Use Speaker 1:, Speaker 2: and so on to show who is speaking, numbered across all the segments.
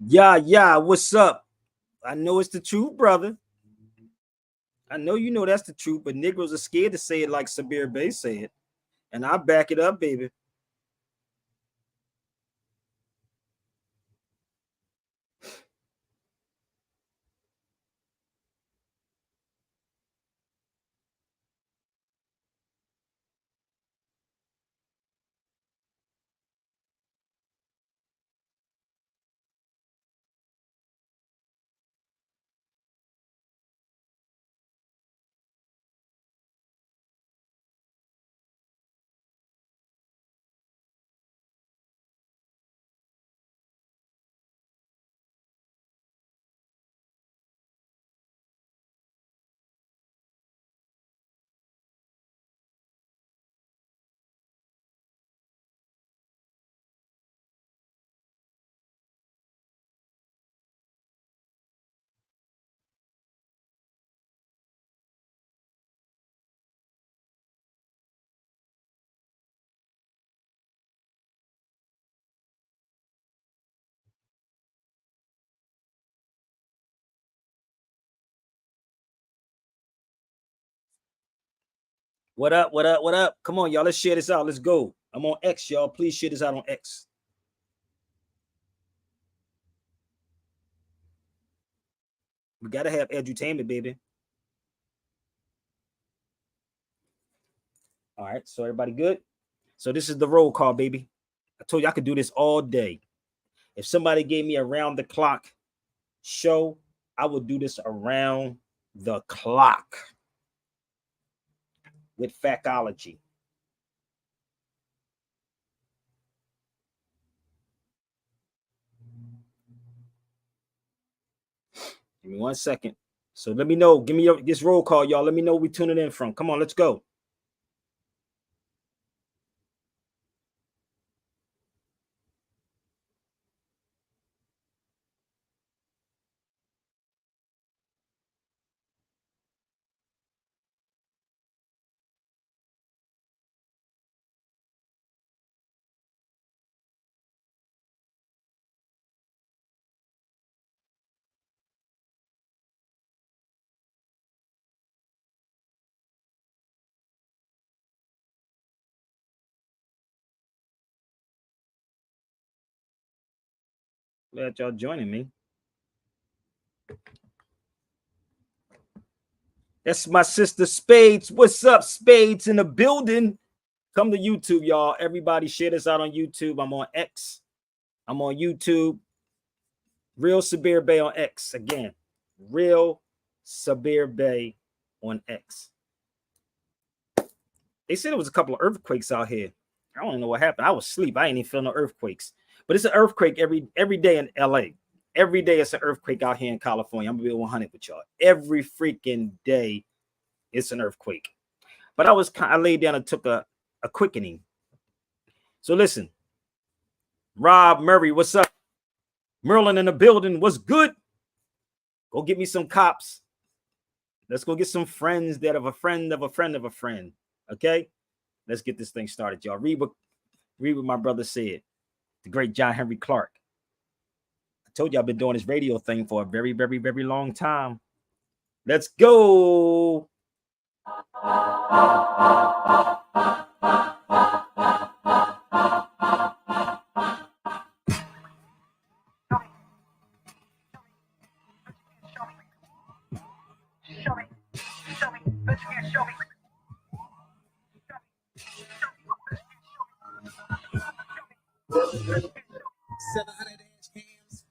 Speaker 1: Yeah, what's up? I know it's the truth, brother. I know you know that's the truth, but Negroes are scared to say it like Sabir Bey said. And I back it up, baby. What up? What up? What up? Come on, y'all. Let's share this out. Let's go. I'm on X, y'all. Please share this out on X. We gotta have edutainment, baby. All right. So everybody good? So this is the roll call, baby. I told you I could do this all day. If somebody gave me a round the clock show, I would do this around the clock with factology. Give me 1 second. So let me know. Give me this roll call, y'all. Let me know where we tuning in from. Come on, let's go. Glad y'all joining me. That's my sister Spades. What's up, Spades in the building? Come to YouTube, y'all. Everybody share this out on YouTube. I'm on X. I'm on YouTube. Real Sabir Bey on X. Again, Real Sabir Bey on X. They said there was a couple of earthquakes out here. I don't know what happened. I was asleep. I ain't even feel no earthquakes. But it's an earthquake every day in LA. Every day it's an earthquake out here in California. I'm gonna be 100 with y'all. Every freaking day it's an earthquake. But I laid down and took a quickening. So listen, Rob Murray, what's up? Merlin in the building, what's good? Go get me some cops. Let's go get some friends that have a friend of a friend of a friend. Okay, let's get this thing started, y'all. Read what my brother said. The great John Henry Clark. I told you I've been doing this radio thing for a very, very, very long time. Let's go.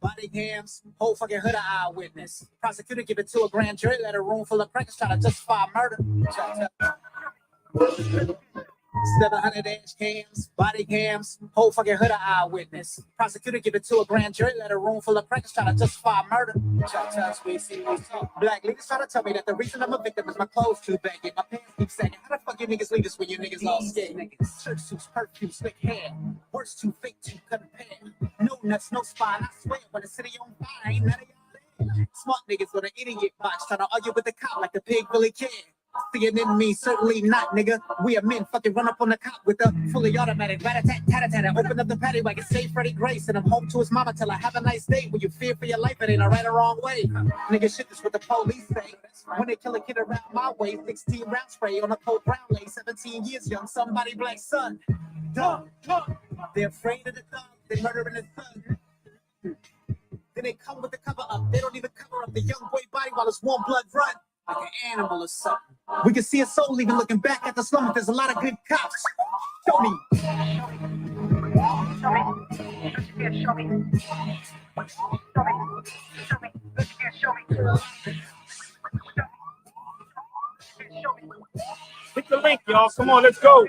Speaker 2: Body cams, whole fucking hood of eyewitness. Prosecutor give it to a grand jury, let a room full of crackers try to justify murder. 700 dash cams, body cams, whole fucking hood of eyewitness. Prosecutor give it to a grand jury, let a room full of crackers try to justify murder. Black leaders try to tell me that the reason I'm a victim is my clothes too baggy. My pants keep sagging. How the fuck you niggas lead us when you niggas all scared? Church suits, perfume, slick hair. Words too fake to compare. No nuts, no spine. I swear, when the city on fire, ain't none of y'all there. Smart niggas with an idiot box trying to argue with the cop like the pig really care. See it in me, certainly not, nigga. We are men, fucking run up on the cop with a fully automatic rat-a-tat-tat-a-tat. Open up the paddy wagon, say Freddie Grace, and I'm home to his mama till I have a nice day. When you fear for your life, it ain't a right or wrong way. Nigga, shit is what the police say. When they kill a kid around my way, 16 round spray on a cold brown lay, 17 years young, somebody black son. Dumb. They're afraid of the thug, they murdering the thug. Then they come with the cover up. They don't even cover up the young boy body while it's warm blood run like an animal or something. We can see a soul even looking back at the slum. If there's a lot of good cops. Show me.
Speaker 1: Hit the link, y'all. Come on, let's go.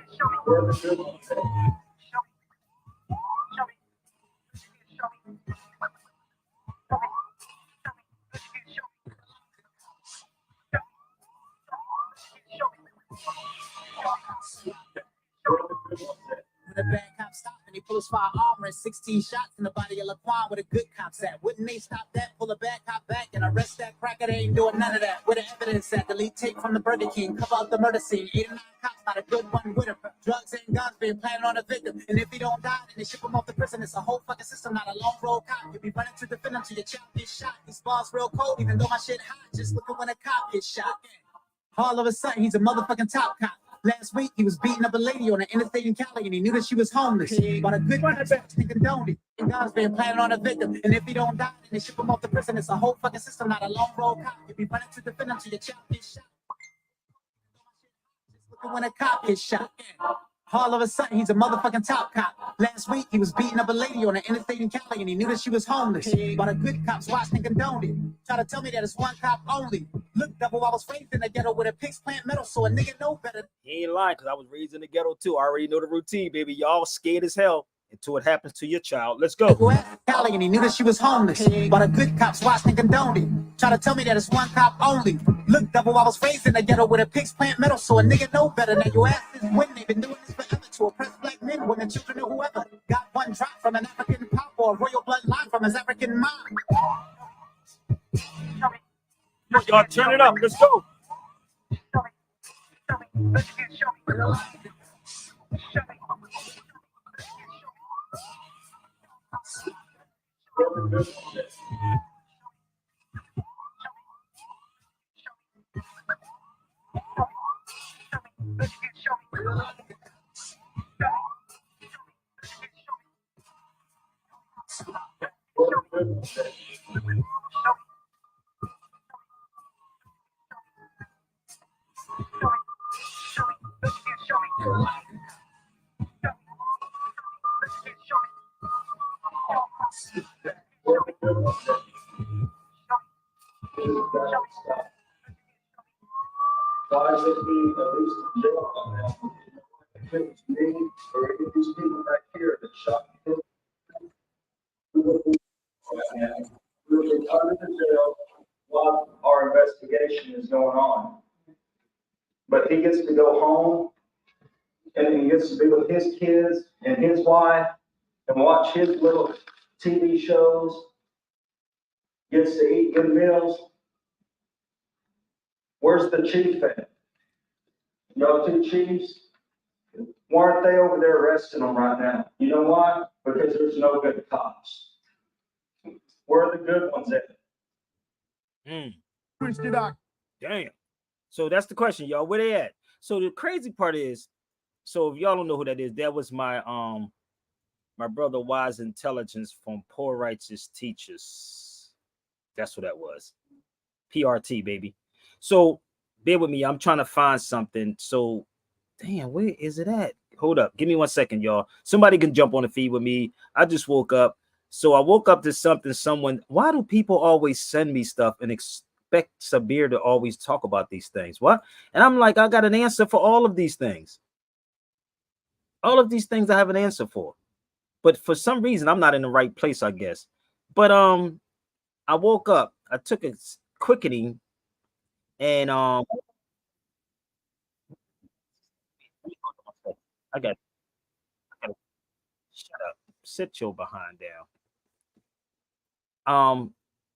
Speaker 2: When the bad cop stopped and he pull his firearm and 16 shots in the body of Laquan where the good cops at. Wouldn't they stop that, pull a bad cop back and arrest that cracker? They ain't doing none of that. Where the evidence at? Delete tape from the Burger King, cover up the murder scene. 8 or 9 cops, not a good one with him. Drugs and guns being planted on the victim. And if he don't die, then they ship him off the prison. It's a whole fucking system, not a long road cop. You'll be running to defend him till your child gets shot. These bars real cold, even though my shit hot. Just look at when a cop gets shot. All of a sudden, he's a motherfucking top cop. Last week, he was beating up a lady on an interstate in Cali, and he knew that she was homeless. But a good one, he condoned it. And God's been planning on a victim. And if he don't die, then they ship him off the prison. It's a whole fucking system, not a long road cop. You'll be running to defend him till your child gets shot. Just look at when a cop gets shot. All of a sudden, he's a motherfucking top cop. Last week, he was beating up a lady on an interstate in Cali, and he knew that she was homeless. But a good cop's watched and condoned it. Try to tell me that it's one cop only. Look, double, I was raised in the ghetto with a pig's plant metal, so a nigga know better.
Speaker 1: He ain't lying, because I was raised in the ghetto too. I already know the routine, baby. Y'all scared as hell until it happens to your child. Let's go.
Speaker 2: Cali, and he knew that she was homeless. But a good cop's watched and condoned it. Try to tell me that it's one cop only. Look, double, I was raised in the ghetto with a pig's plant metal, so a nigga know better. Now you ask this when they've been doing this forever to oppress black men, women, children, or whoever. Got one drop from an African pop or a royal bloodline from his African mom.
Speaker 1: Y'all turn it up. Let's go.
Speaker 3: Why is it being at least in jail on that? If it was me or any of these people back here that shot him, we would be under the jail while our investigation is going on. But he gets to go home and he gets to be with his kids and his wife and watch his little TV shows, gets to eat good meals. Where's the chief at? Y'all two chiefs, why aren't they over there arresting them right now? You know why? Because there's no good cops. Where are the good ones at?
Speaker 1: Damn. So that's the question, y'all. Where they at? So the crazy part is, so if y'all don't know who that is, that was my my brother Wise Intelligence from Poor Righteous Teachers. That's what that was. PRT, baby. So bear with me. I'm trying to find something. So damn, where is it at? Hold up. Give me 1 second, y'all. Somebody can jump on the feed with me. I just woke up. So I woke up to something. Why do people always send me stuff and expect Sabir to always talk about these things? What? And I'm like, I got an answer for all of these things. All of these things I have an answer for. But for some reason, I'm not in the right place, I guess. But I woke up. I took a quickening. And I got shut up. Sit your behind down.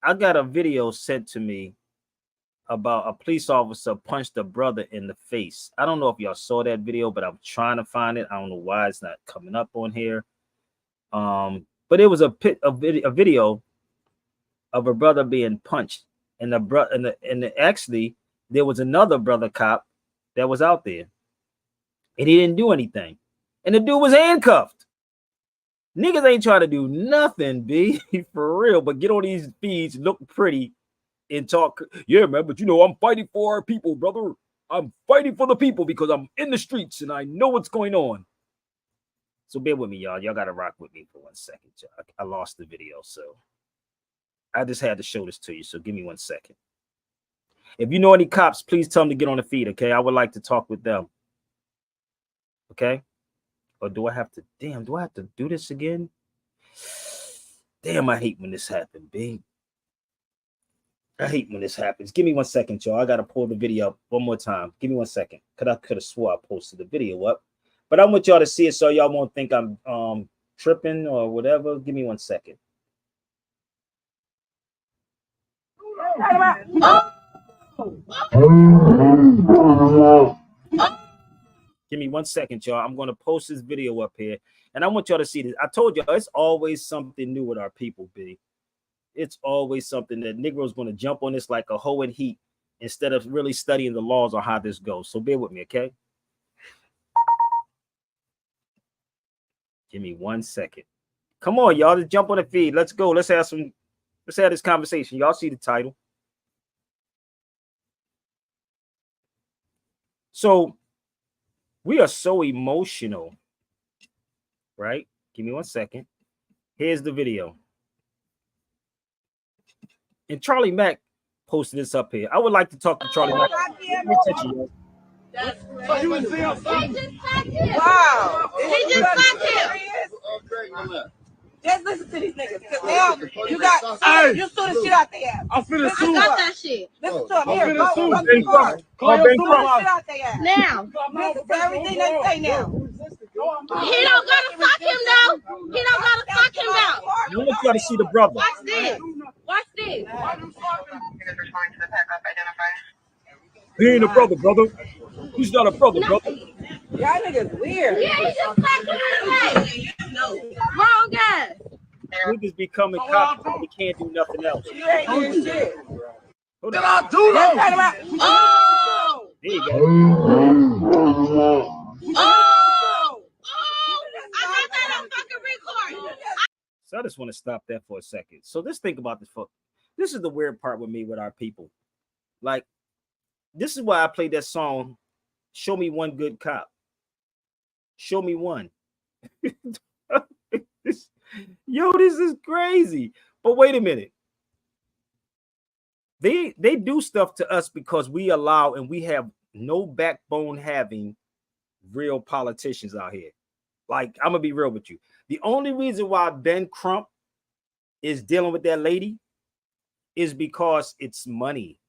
Speaker 1: I got a video sent to me about a police officer punched a brother in the face. I don't know if y'all saw that video, but I'm trying to find it. I don't know why it's not coming up on here. But it was a video of a brother being punched, and actually there was another brother cop that was out there, and he didn't do anything, and the dude was handcuffed. Niggas ain't trying to do nothing, B, for real, but get on these feeds, look pretty, and talk. Yeah, man, but you know, I'm fighting for our people, brother. I'm fighting for the people because I'm in the streets and I know what's going on. So bear with me, y'all. Y'all got to rock with me for 1 second. I lost the video, so I just had to show this to you. So give me 1 second. If you know any cops, please tell them to get on the feed, okay? I would like to talk with them. Okay? Or do I have to? Damn, do I have to do this again? Damn, I hate when this happens, B. I hate when this happens. Give me 1 second, y'all. I got to pull the video up one more time. Give me 1 second. Because I could have swore I posted the video up. But I want y'all to see it so y'all won't think I'm tripping or whatever. Give me 1 second. Give me 1 second, y'all. I'm going to post this video up here. And I want y'all to see this. I told y'all it's always something new with our people, B. It's always something that Negro's going to jump on this like a hoe in heat instead of really studying the laws on how this goes. So bear with me, okay? Give me 1 second. Come on, y'all. Just jump on the feed. Let's go. Let's have this conversation. Y'all see the title. So we are so emotional, right? Give me 1 second. Here's the video. And Charlie Mack posted this up here. I would like to talk to Charlie Mack.
Speaker 4: So you was there. Wow. He just slapped him. Just listen to these niggas. Cause now you got you sue the shit out their ass. I'm finna sue. I got that shit. Listen to him. Here, go sue the shit out their ass. Now. Listen to everything they say now. He don't gotta fuck him though. He don't gotta fuck him though.
Speaker 1: I want y'all to see the brother.
Speaker 4: Watch this. Watch this.
Speaker 1: He ain't a brother, brother. He's not a brother, brother.
Speaker 4: Y'all niggas weird. Yeah, he just slapped him in the face. Wrong guy.
Speaker 1: Niggas becoming cops, they can't do nothing else.
Speaker 4: You ain't doing shit.
Speaker 1: Hold on.
Speaker 4: Oh!
Speaker 1: There you go.
Speaker 4: Oh! I got that on fucking record.
Speaker 1: So I just want to stop that for a second. So let's think about this. This is the weird part with me with our people. Like, this is why I played that song, Show Me One Good Cop. Show me one. This is crazy. But wait a minute. They do stuff to us because we allow and we have no backbone having real politicians out here. Like, I'm gonna be real with you. The only reason why Ben Crump is dealing with that lady is because it's money.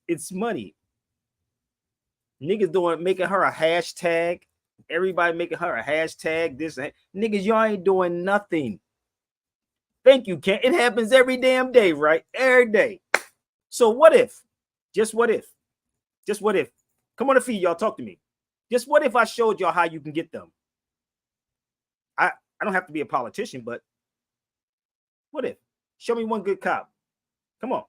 Speaker 1: It's money. Niggas making her a hashtag. Everybody making her a hashtag. This niggas, y'all ain't doing nothing. Thank you, Ken. It happens every damn day, right? Every day. So what if? Just what if? Just what if? Come on the feed, y'all. Talk to me. Just what if I showed y'all how you can get them? I don't have to be a politician, but what if? Show me one good cop. Come on.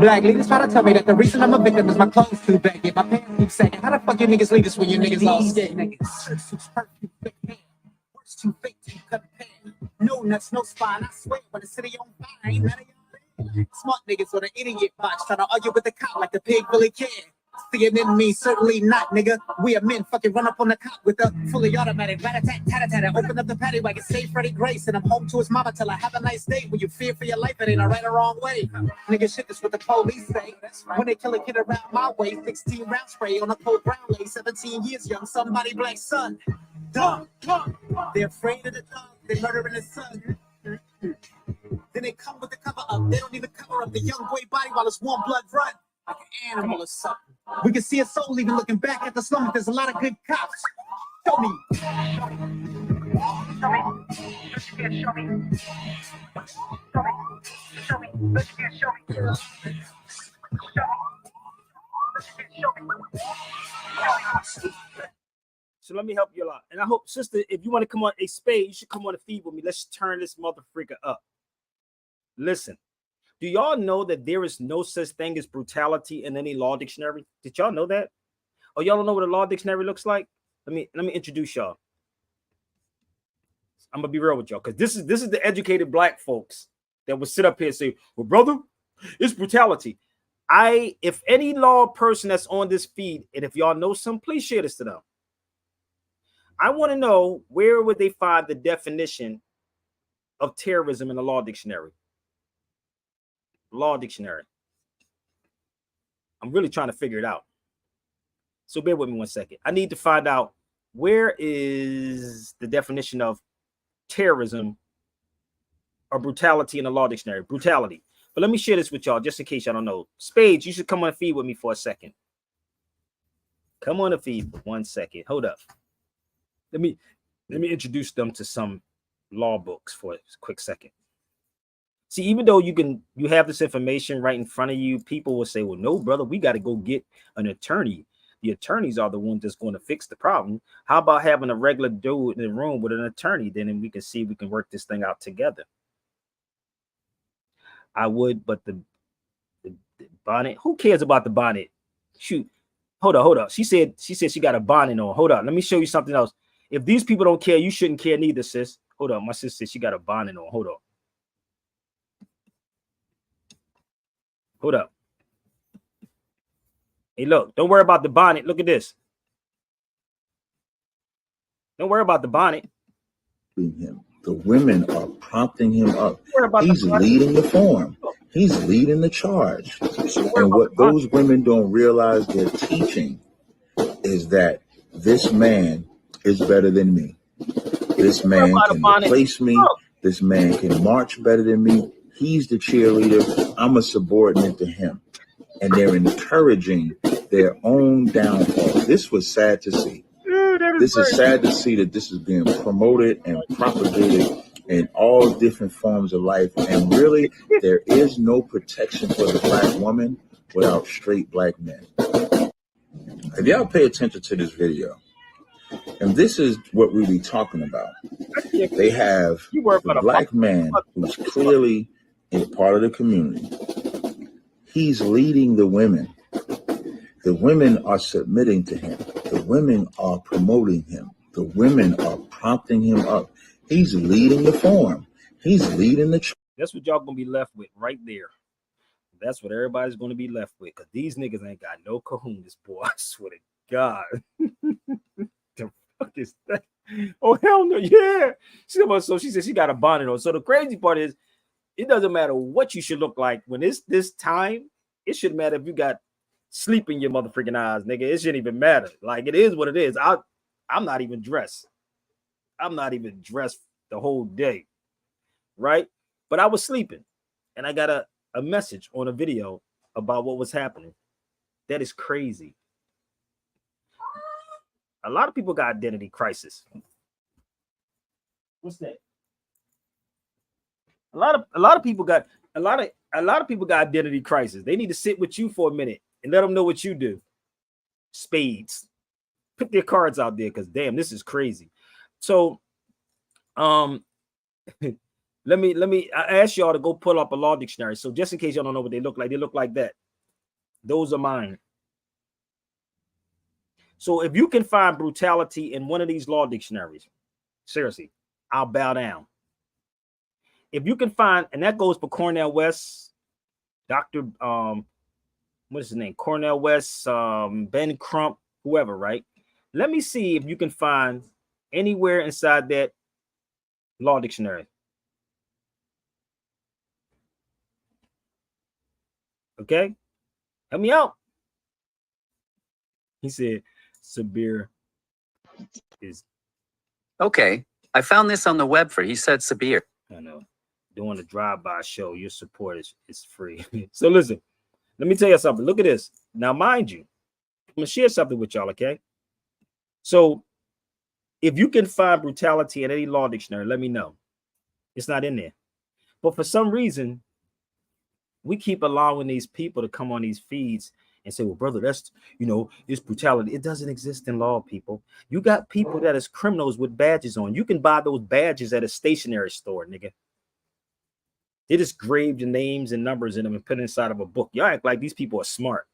Speaker 2: Black ladies try to tell me that the reason I'm a victim is my clothes too baggy. My pants keep sagging. How the fuck you niggas lead us when you niggas all scared? Shirt suits, perfume, thick hair. Words too fake to cut pan. No nuts, no spine. I swear, when the city on fire, ain't none of y'all. Smart niggas with an idiot box trying to argue with the cop like the pig really care. Seeing in me, certainly not, nigga. We are men, fucking run up on the cop with a fully automatic rat-a-tat-tat-a-tat. Open up the patio like it's Safe Freddy Grace, and I'm home to his mama till I have a nice day. When you fear for your life, it ain't a right or wrong way. Nigga, shit, this what the police say. When they kill a kid around my way, 16 round spray on a cold brown lay, 17 years young, somebody black son. Dumb. They're afraid of the dog, they murdering his son. Then they come with the cover up, they don't even cover up the young boy body while it's warm blood run. Like an animal or something. We can see a soul even looking back at the slum. There's a lot of good cops. Show me.
Speaker 1: So let me help you a lot. And I hope, sister, if you want to come on a spade, you should come on a feed with me. Let's turn this motherfucker up. Listen, do y'all know that there is no such thing as brutality in any law dictionary? Did y'all know that? Oh, y'all don't know what a law dictionary looks like? Let me introduce y'all. I'm gonna be real with y'all, because this is the educated black folks that will sit up here and say, well, brother, it's brutality. If any law person that's on this feed, and if y'all know some, please share this to them. I want to know, where would they find the definition of terrorism in the law dictionary? Law dictionary. I'm really trying to figure it out. So bear with me 1 second. I need to find out, where is the definition of terrorism or brutality in the law dictionary? Brutality. But let me share this with y'all just in case y'all don't know. Spades, you should come on a feed with me for a second. Come on a feed for 1 second. Hold up. Let me introduce them to some law books for a quick second. See, even though you have this information right in front of you, people will say, well, no, brother, we got to go get an attorney. The attorneys are the ones that's going to fix the problem. How about having a regular dude in the room with an attorney? Then we can see if we can work this thing out together. I would, but the bonnet, who cares about the bonnet? Shoot. Hold up. She said she got a bonnet on. Hold on. Let me show you something else. If these people don't care, you shouldn't care neither, sis. Hold up. My sister said she got a bonnet on. Hold up. Hold up. Hey, look, don't worry about the bonnet. Look at this. Don't worry about the bonnet.
Speaker 5: Him. The women are prompting him up. He's leading the form. He's leading the charge. And what those women don't realize they're teaching is that this man is better than me. This man can replace me. This man can march better than me. He's the cheerleader. I'm a subordinate to him. And they're encouraging their own downfall. This was sad to see. This is sad to see that this is being promoted and propagated in all different forms of life. And really, there is no protection for the black woman without straight black men. If y'all pay attention to this video, and this is what we be talking about, they have the black man who's clearly a part of the community. He's leading the women. The women are submitting to him. The women are promoting him. The women are prompting him up. He's leading the form. He's leading the.
Speaker 1: That's what y'all gonna be left with right there. That's what everybody's gonna be left with, because these niggas ain't got no kahunas, boy. I swear to God. The fuck is that? Oh, hell no. Yeah. So she said she got a bonnet on. So the crazy part is, it doesn't matter what you should look like when it's this time. It shouldn't matter if you got sleep in your motherfucking eyes, nigga. It shouldn't even matter. Like, it is what it is. I'm not even dressed. I'm not even dressed the whole day, right? But I was sleeping, and I got a message on a video about what was happening. That is crazy. A lot of people got identity crisis. What's that? A lot of people got identity crisis. They need to sit with you for a minute and let them know what you do. Spades. Put their cards out there, because damn, this is crazy. So let me I ask y'all to go pull up a law dictionary. So just in case y'all don't know what they look like that. Those are mine. So if you can find brutality in one of these law dictionaries, seriously, I'll bow down. If you can find, and that goes for Cornel West, Dr. What is his name? Cornel West, Ben Crump, whoever, right? Let me see if you can find anywhere inside that law dictionary. Okay? Help me out. He said, Sabir is.
Speaker 6: Okay. I found this on the web for, he said Sabir.
Speaker 1: I know. Doing a drive-by show, your support is free. So listen, let me tell you something. Look at this. Now, mind you, I'm gonna share something with y'all, okay? So If you can find brutality in any law dictionary, let me know. It's not in there. But for some reason, we keep allowing these people to come on these feeds and say, well, brother, that's, it's brutality. It doesn't exist in law, people. You got people that is criminals with badges on. You can buy those badges at a stationery store, nigga. They just graved the names and numbers in them and put it inside of a book. Y'all act like these people are smart.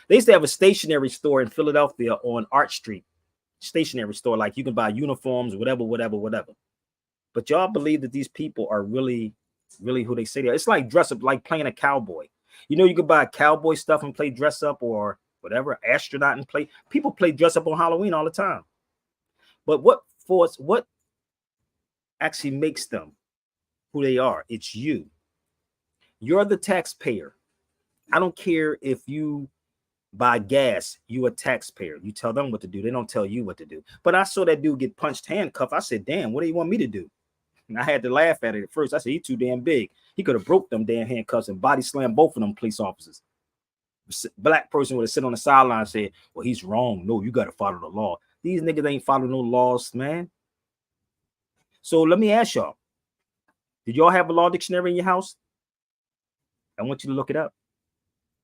Speaker 1: They used to have a stationery store in Philadelphia on Arch Street. Stationery store, like you can buy uniforms, whatever. But y'all believe that these people are really who they say they are. It's like dress up, like playing a cowboy. You can buy cowboy stuff and play dress up or whatever, astronaut and play. People play dress up on Halloween all the time. But what actually makes them who they are? It's you. You're the taxpayer. I don't care if you buy gas, you a taxpayer. You tell them what to do. They don't tell you what to do. But I saw that dude get punched, handcuffed. I said, damn, what do you want me to do? And I had to laugh at it at first. I said, he's too damn big. He could have broke them damn handcuffs and body slammed both of them police officers. Black person would have sit on the sideline and said, well, he's wrong. No, you got to follow the law. These niggas ain't following no laws, man. So let me ask y'all, did y'all have a law dictionary in your house? I want you to look it up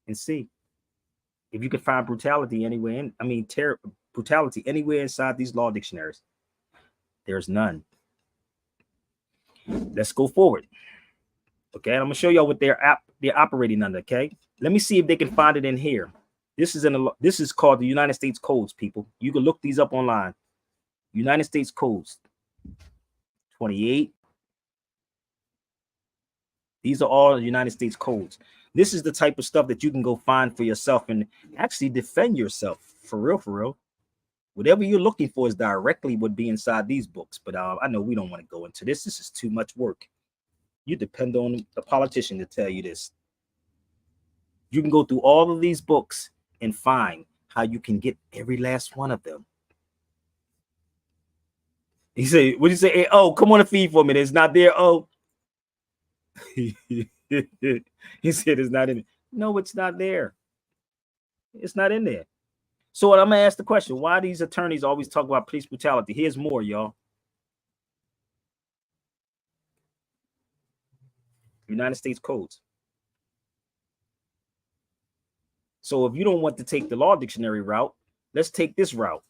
Speaker 1: and see if you can find brutality anywhere. Brutality anywhere inside these law dictionaries. There's none. Let's go forward. Okay, I'm gonna show y'all what they're operating under. Okay, let me see if they can find it in here. This is called the United States Codes, people. You can look these up online. United States Codes 28. These are all United States Codes. This is the type of stuff that you can go find for yourself and actually defend yourself for real. Whatever you're looking for is directly would be inside these books. But I know we don't want to go into this. This is too much work. You depend on a politician to tell you this. You can go through all of these books and find how you can get every last one of them. He said, what do you say? Hey, oh, come on a feed for me. It's not there. Oh, he said it's not in it. No, it's not there. It's not in there. So I'm gonna ask the question: why these attorneys always talk about police brutality? Here's more, y'all. United States Codes. So if you don't want to take the law dictionary route, let's take this route.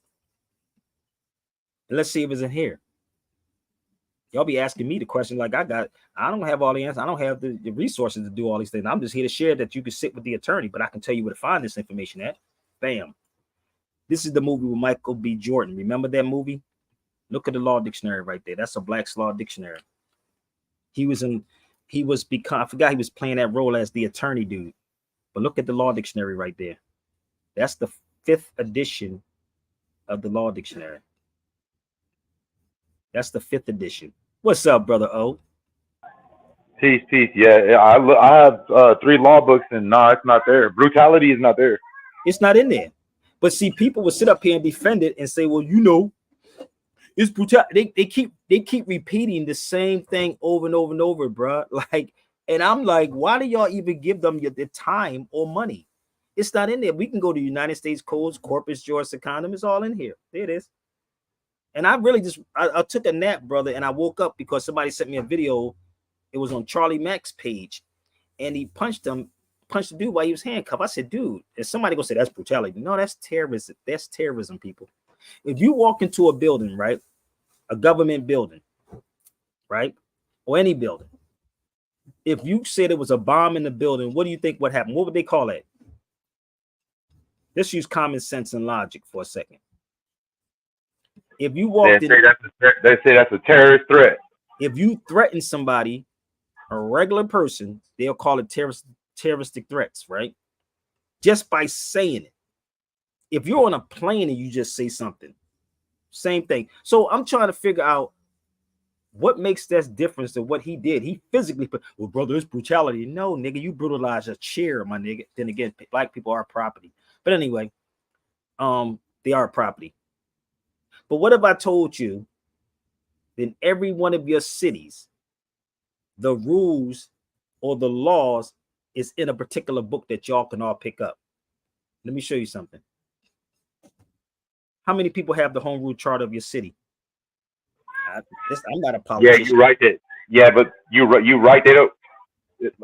Speaker 1: And let's see if it's in here. Y'all be asking me the question like I don't have all the answers. I don't have the resources to do all these things. I'm just here to share that you can sit with the attorney, but I can tell you where to find this information at. Bam. This is the movie with Michael B. Jordan. Remember that movie? Look at the law dictionary right there. That's a Black's Law Dictionary. I forgot he was playing that role as the attorney dude. But look at the law dictionary right there. That's the 5th edition of the law dictionary. That's the 5th edition. What's up, brother O?
Speaker 7: Peace. Yeah, I have 3 law books, and no, it's not there. Brutality is not there.
Speaker 1: It's not in there. But see, people will sit up here and defend it and say, well, it's brutal. They keep repeating the same thing over and over and over, bro. And I'm like, why do y'all even give them the time or money? It's not in there. We can go to United States Codes, Corpus Juris Secundum. It's all in here. There it is. And I really I took a nap, brother, and I woke up because somebody sent me a video. It was on Charlie Mack's page, and he punched the dude while he was handcuffed. I said, dude, and somebody gonna say that's brutality. No, that's terrorism. That's terrorism, people. If you walk into a building, right, a government building, right, or any building, if you said it was a bomb in the building, what do you think would happen? What would they call it? Let's use common sense and logic for a second. If you walked in,
Speaker 7: they say that's a terrorist threat.
Speaker 1: If you threaten somebody, a regular person, they'll call it terroristic threats, right? Just by saying it. If you're on a plane and you just say something, same thing. So I'm trying to figure out what makes that difference to what he did. He physically put, well, brother, it's brutality. No, nigga, you brutalized a chair, my nigga. Then again, black people are property. But anyway, they are property. But what if I told you in every one of your cities, the rules or the laws is in a particular book that y'all can all pick up? Let me show you something. How many people have the home rule charter of your city? I'm not a
Speaker 7: Yeah,
Speaker 1: politician.
Speaker 7: you're right. But you're right. They don't.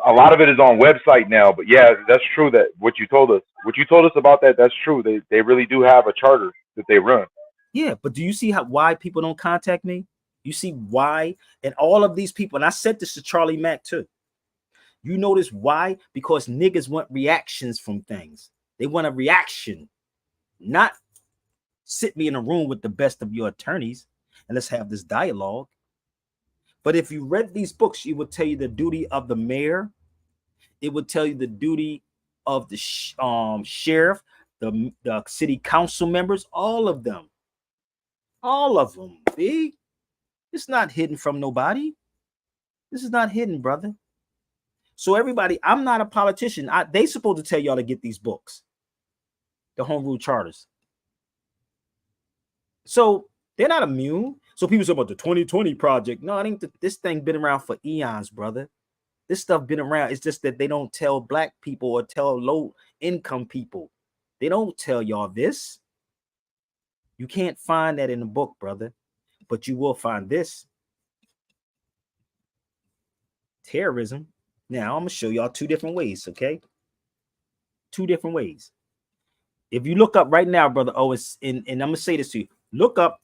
Speaker 7: A lot of it is on website now. But yeah, that's true. That what you told us about that, that's true. They really do have a charter that they run.
Speaker 1: Yeah, but do you see why people don't contact me? You see why? And all of these people, and I said this to Charlie Mack too. You notice why? Because niggas want reactions from things. They want a reaction, not sit me in a room with the best of your attorneys and let's have this dialogue. But if you read these books, it would tell you the duty of the mayor. It would tell you the duty of the sheriff, the city council members, all of them. All of them, B. It's not hidden from nobody. This is not hidden, brother. So everybody, I'm not a politician. They supposed to tell y'all to get these books, the home rule charters. So they're not immune. So people say about the 2020 project. No, I think this thing been around for eons, brother. This stuff been around. It's just that they don't tell black people or tell low income people. They don't tell y'all this. You can't find that in the book, brother. But you will find this. Terrorism. Now, I'm going to show y'all two different ways, okay? Two different ways. If you look up right now, brother, and I'm going to say this to you. Look up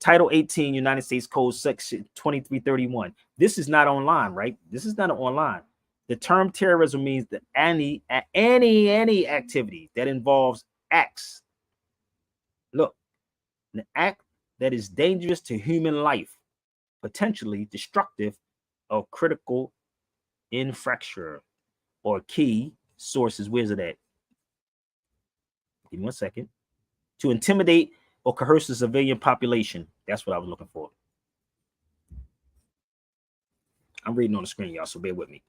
Speaker 1: Title 18, United States Code, Section 2331. This is not online, right? This is not online. The term terrorism means that any activity that involves acts. Look, an act that is dangerous to human life, potentially destructive or critical infrastructure or key sources. Where's it at? Give me 1 second. To intimidate or coerce the civilian population. That's what I was looking for. I'm reading on the screen, y'all, so bear with me.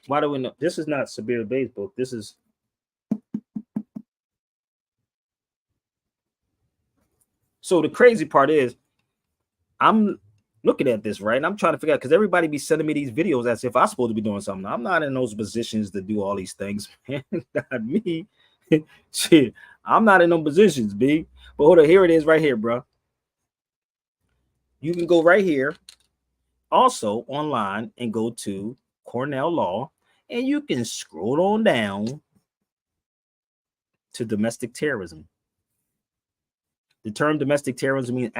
Speaker 1: Why do we know? This is not Sabir Bay's book. This is. So the crazy part is, I'm looking at this, right? And I'm trying to figure out, because everybody be sending me these videos as if I'm supposed to be doing something. I'm not in those positions to do all these things, man. Not me. Shit, I'm not in those positions, B. But hold on, here it is right here, bro. You can go right here, also online, and go to Cornell Law, and you can scroll on down to domestic terrorism. The term domestic terrorism means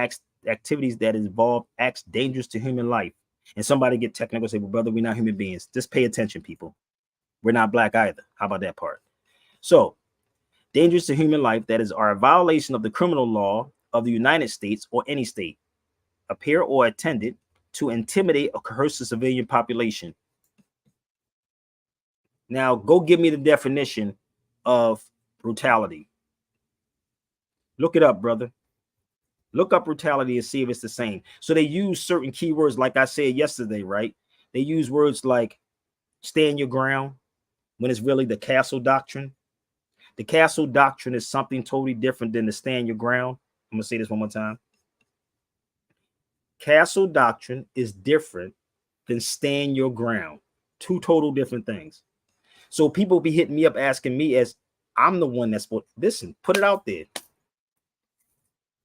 Speaker 1: activities that involve acts dangerous to human life. And somebody get technical and say, well, brother, we're not human beings. Just pay attention, people. We're not black either. How about that part? So, dangerous to human life that are a violation of the criminal law of the United States or any state, appear or intended to intimidate or coerce the civilian population. Now, go give me the definition of brutality. Look it up, brother. Look up brutality and see if it's the same. So they use certain keywords, like I said yesterday, right? They use words like stand your ground when it's really the castle doctrine. The castle doctrine is something totally different than the stand your ground. I'm going to say this one more time. Castle doctrine is different than stand your ground. Two total different things. So people be hitting me up asking me, as I'm the one that's supposed, listen, put it out there.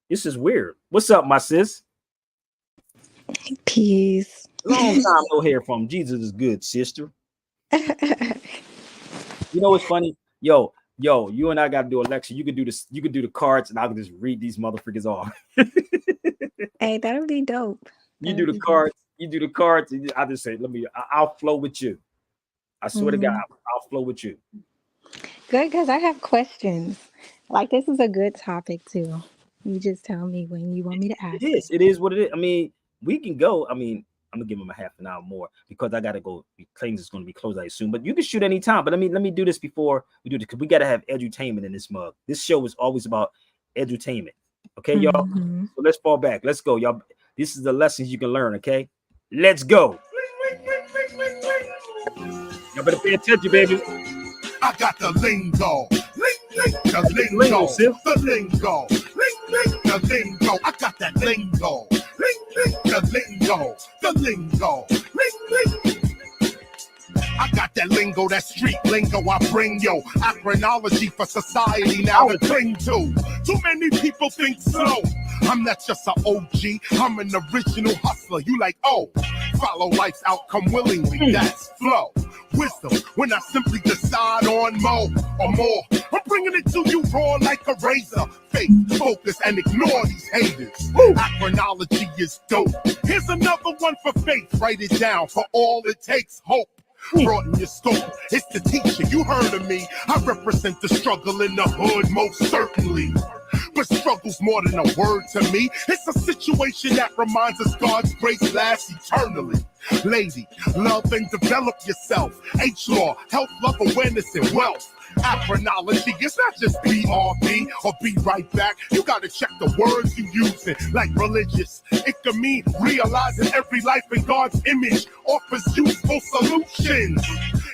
Speaker 1: This is weird. What's up, my sis?
Speaker 8: Peace.
Speaker 1: Long time no hear from. Jesus is good, sister. You know what's funny? Yo, you and I got to do a lecture. You could do this. You could do the cards, and I can just read these motherfuckers off.
Speaker 8: Hey, that would be dope.
Speaker 1: You do the cards. You do the cards. And I just say, I'll flow with you. I swear to God, I'll flow with you.
Speaker 8: Good, because I have questions. Like, this is a good topic too. You just tell me when you want me to ask.
Speaker 1: It is what it is. I mean, we can go. I mean, I'm gonna give him a half an hour more because I gotta go. Claims is gonna be closed out soon, but you can shoot any time. But let me do this before we do this, because we gotta have edutainment in this mug. This show is always about edutainment. Okay, y'all. So let's fall back. Let's go, y'all. This is the lessons you can learn. Okay, let's go. Y'all better pay attention, baby.
Speaker 9: I got the lingo. The lingo. The lingo. The lingo. I got that lingo. The lingo. The lingo. I got that that lingo, that street lingo I bring, yo. Acronology for society now to cling to. Too many people think slow. I'm not just an OG, I'm an original hustler. You like, oh, follow life's outcome willingly, that's flow. Wisdom, when I simply decide on more. I'm bringing it to you raw like a razor. Faith, focus, and ignore these haters. Acronology is dope. Here's another one for faith. Write it down, for all it takes, hope. Broaden your scope. It's the teacher, you heard of me. I represent the struggle in the hood, most certainly. But struggle's more than a word to me. It's a situation that reminds us God's grace lasts eternally. Lady, love and develop yourself. H-Law, health, love, awareness, and wealth. Acronology, it's not just BRB or be right back. You gotta check the words you using, like religious. It can mean realizing every life in God's image offers useful solutions.